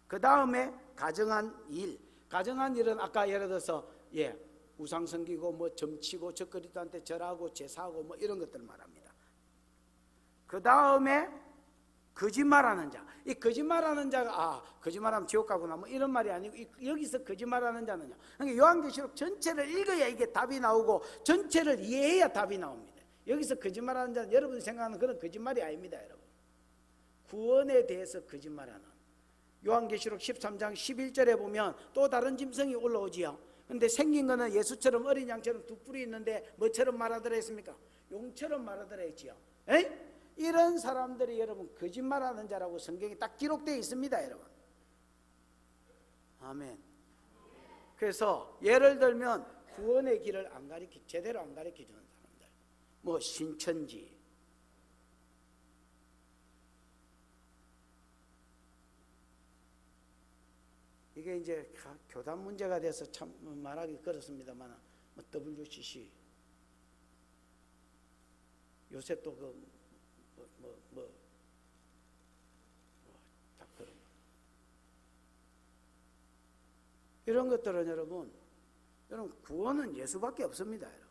그 다음에 가정한 일. 가정한 일은 아까 예를 들어서 우상 섬기고 뭐 점치고 저 그리스도한테 절하고 제사하고 뭐 이런 것들을 말합니다. 그 다음에 거짓말하는 자. 이 거짓말하는 자가 거짓말하면 지옥 가구나 뭐 이런 말이 아니고, 여기서 거짓말하는 자는요, 그러니까 요한계시록 전체를 읽어야 이게 답이 나오고 전체를 이해해야 답이 나옵니다. 여기서 거짓말하는 자는 여러분이 생각하는 그런 거짓말이 아닙니다. 여러분, 구원에 대해서 거짓말하는, 요한계시록 13장 11절에 보면 또 다른 짐승이 올라오지요. 근데 생긴 거는 예수처럼 어린 양처럼 두 뿔이 있는데 뭐처럼 말하더라 했습니까? 용처럼 말하더라 했지요. 이런 사람들이 여러분 거짓말하는 자라고 성경에 딱 기록되어 있습니다. 여러분, 아멘. 그래서 예를 들면 구원의 길을 제대로 안 가르쳐 주는 사람들, 뭐 신천지, 이게 이제 교단 문제가 돼서 참 말하기 그렇습니다만, 뭐 WCC, 요새 또 다 그런 거. 이런 것들은 여러분 구원은 예수밖에 없습니다. 여러분,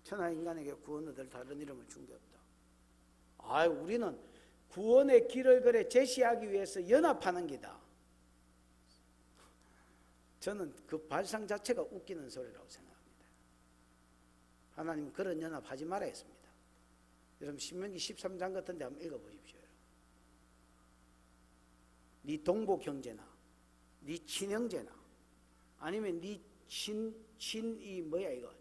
천하 인간에게 구원 얻을 다른 이름을 준 게 없다. 우리는 구원의 길을 그래 제시하기 위해서 연합하는 기다. 저는 그 발상 자체가 웃기는 소리라고 생각합니다. 하나님은 그런 연합하지 말아 했습니다. 여러분 신명기 13장 같은 데 한번 읽어보십시오. 네 동복 형제나 네 친형제나 아니면 네 친이 뭐야 이거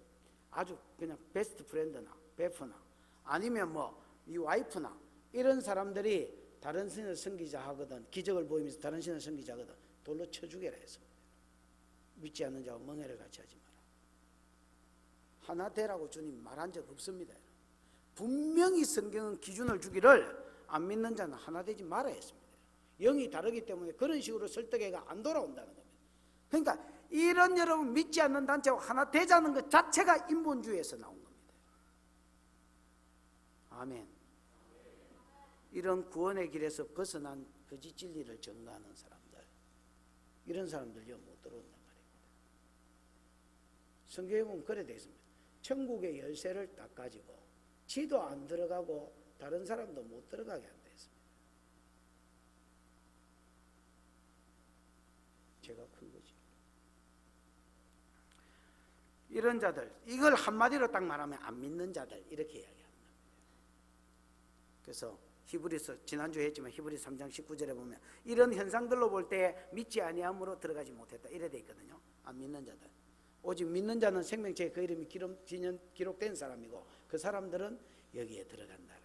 아주 그냥 베스트 프렌드나 베프나 아니면 뭐 네 와이프나 이런 사람들이 다른 신을 섬기자 하거든, 기적을 보이면서 다른 신을 섬기자 하거든, 돌로 쳐 죽여라 했습니다. 믿지 않는 자와 멍해를 같이 하지 마라. 하나 되라고 주님 말한 적 없습니다. 분명히 성경은 기준을 주기를 안 믿는 자는 하나 되지 마라 했습니다. 영이 다르기 때문에 그런 식으로 설득해가 안 돌아온다는 겁니다. 그러니까 이런 여러분 믿지 않는 단체와 하나 되자는 것 자체가 인본주의에서 나온 겁니다. 아멘. 이런 구원의 길에서 벗어난 거짓 진리를 전가하는 사람들, 이런 사람들 여 못 들어온단 말입니다. 성경에 보면 그래 되어 있습니다. 천국의 열쇠를 딱 가지고 지도 안 들어가고 다른 사람도 못 들어가게 한다 했습니다. 제가 큰 거지. 이런 자들, 이걸 한마디로 딱 말하면 안 믿는 자들, 이렇게 이야기합니다. 그래서 히브리서 지난주에 했지만 히브리 3장 19절에 보면 이런 현상들로 볼 때 믿지 아니함으로 들어가지 못했다 이래 돼 있거든요. 안 믿는 자들, 오직 믿는 자는 생명책에 그 이름이 기록된 사람이고 그 사람들은 여기에 들어간다.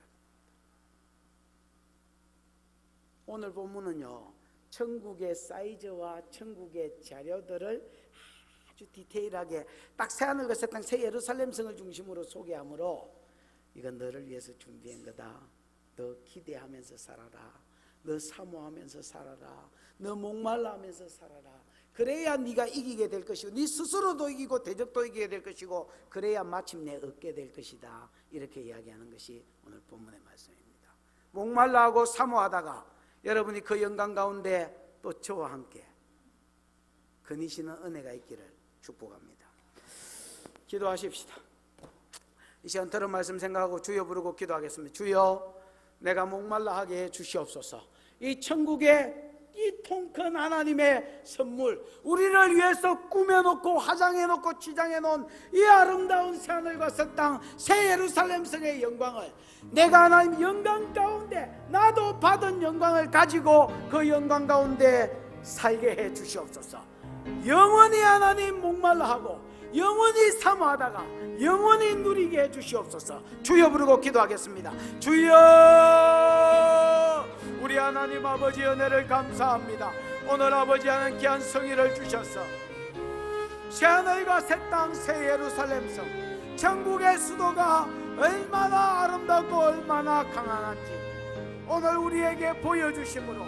오늘 본문은요, 천국의 사이즈와 천국의 자료들을 아주 디테일하게 딱 새하늘 그 새 땅 새 예루살렘성을 중심으로 소개하므로 이건 너를 위해서 준비한 거다. 너 기대하면서 살아라. 너 사모하면서 살아라. 너 목말라 하면서 살아라. 그래야 네가 이기게 될 것이고 네 스스로도 이기고 대적도 이기게 될 것이고 그래야 마침내 얻게 될 것이다. 이렇게 이야기하는 것이 오늘 본문의 말씀입니다. 목말라 하고 사모하다가 여러분이 그 영광 가운데 또 저와 함께 거니시는 은혜가 있기를 축복합니다. 기도하십시다. 이 시간 들은 말씀 생각하고 주여 부르고 기도하겠습니다. 주여, 내가 목말라 하게 해 주시옵소서. 이 천국의 이 통 큰 하나님의 선물, 우리를 위해서 꾸며놓고 화장해놓고 치장해놓은 이 아름다운 새하늘과 새 땅 새 예루살렘 성의 영광을 내가 하나님 영광 가운데 나도 받은 영광을 가지고 그 영광 가운데 살게 해 주시옵소서. 영원히 하나님 목말라 하고 영원히 사모하다가 영원히 누리게 해 주시옵소서. 주여 부르고 기도하겠습니다. 주여, 우리 하나님 아버지 은혜를 감사합니다. 오늘 아버지 하나님 귀한 성의를 주셔서 새하늘과 새 땅 새 예루살렘 성 천국의 수도가 얼마나 아름답고 얼마나 강한지 오늘 우리에게 보여주심으로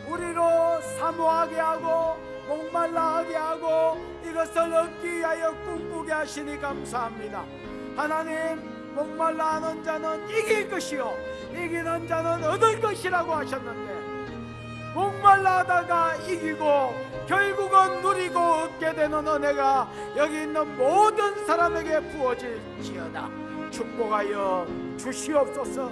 우리로 사모하게 하고 목말라 하게 하고 이것을 얻기 위하여 꿈꾸게 하시니 감사합니다. 하나님, 목말라 하는 자는 이길 것이요 이기는 자는 얻을 것이라고 하셨는데 목말라 하다가 이기고 결국은 누리고 얻게 되는 은혜가 여기 있는 모든 사람에게 부어질지어다. 축복하여 주시옵소서.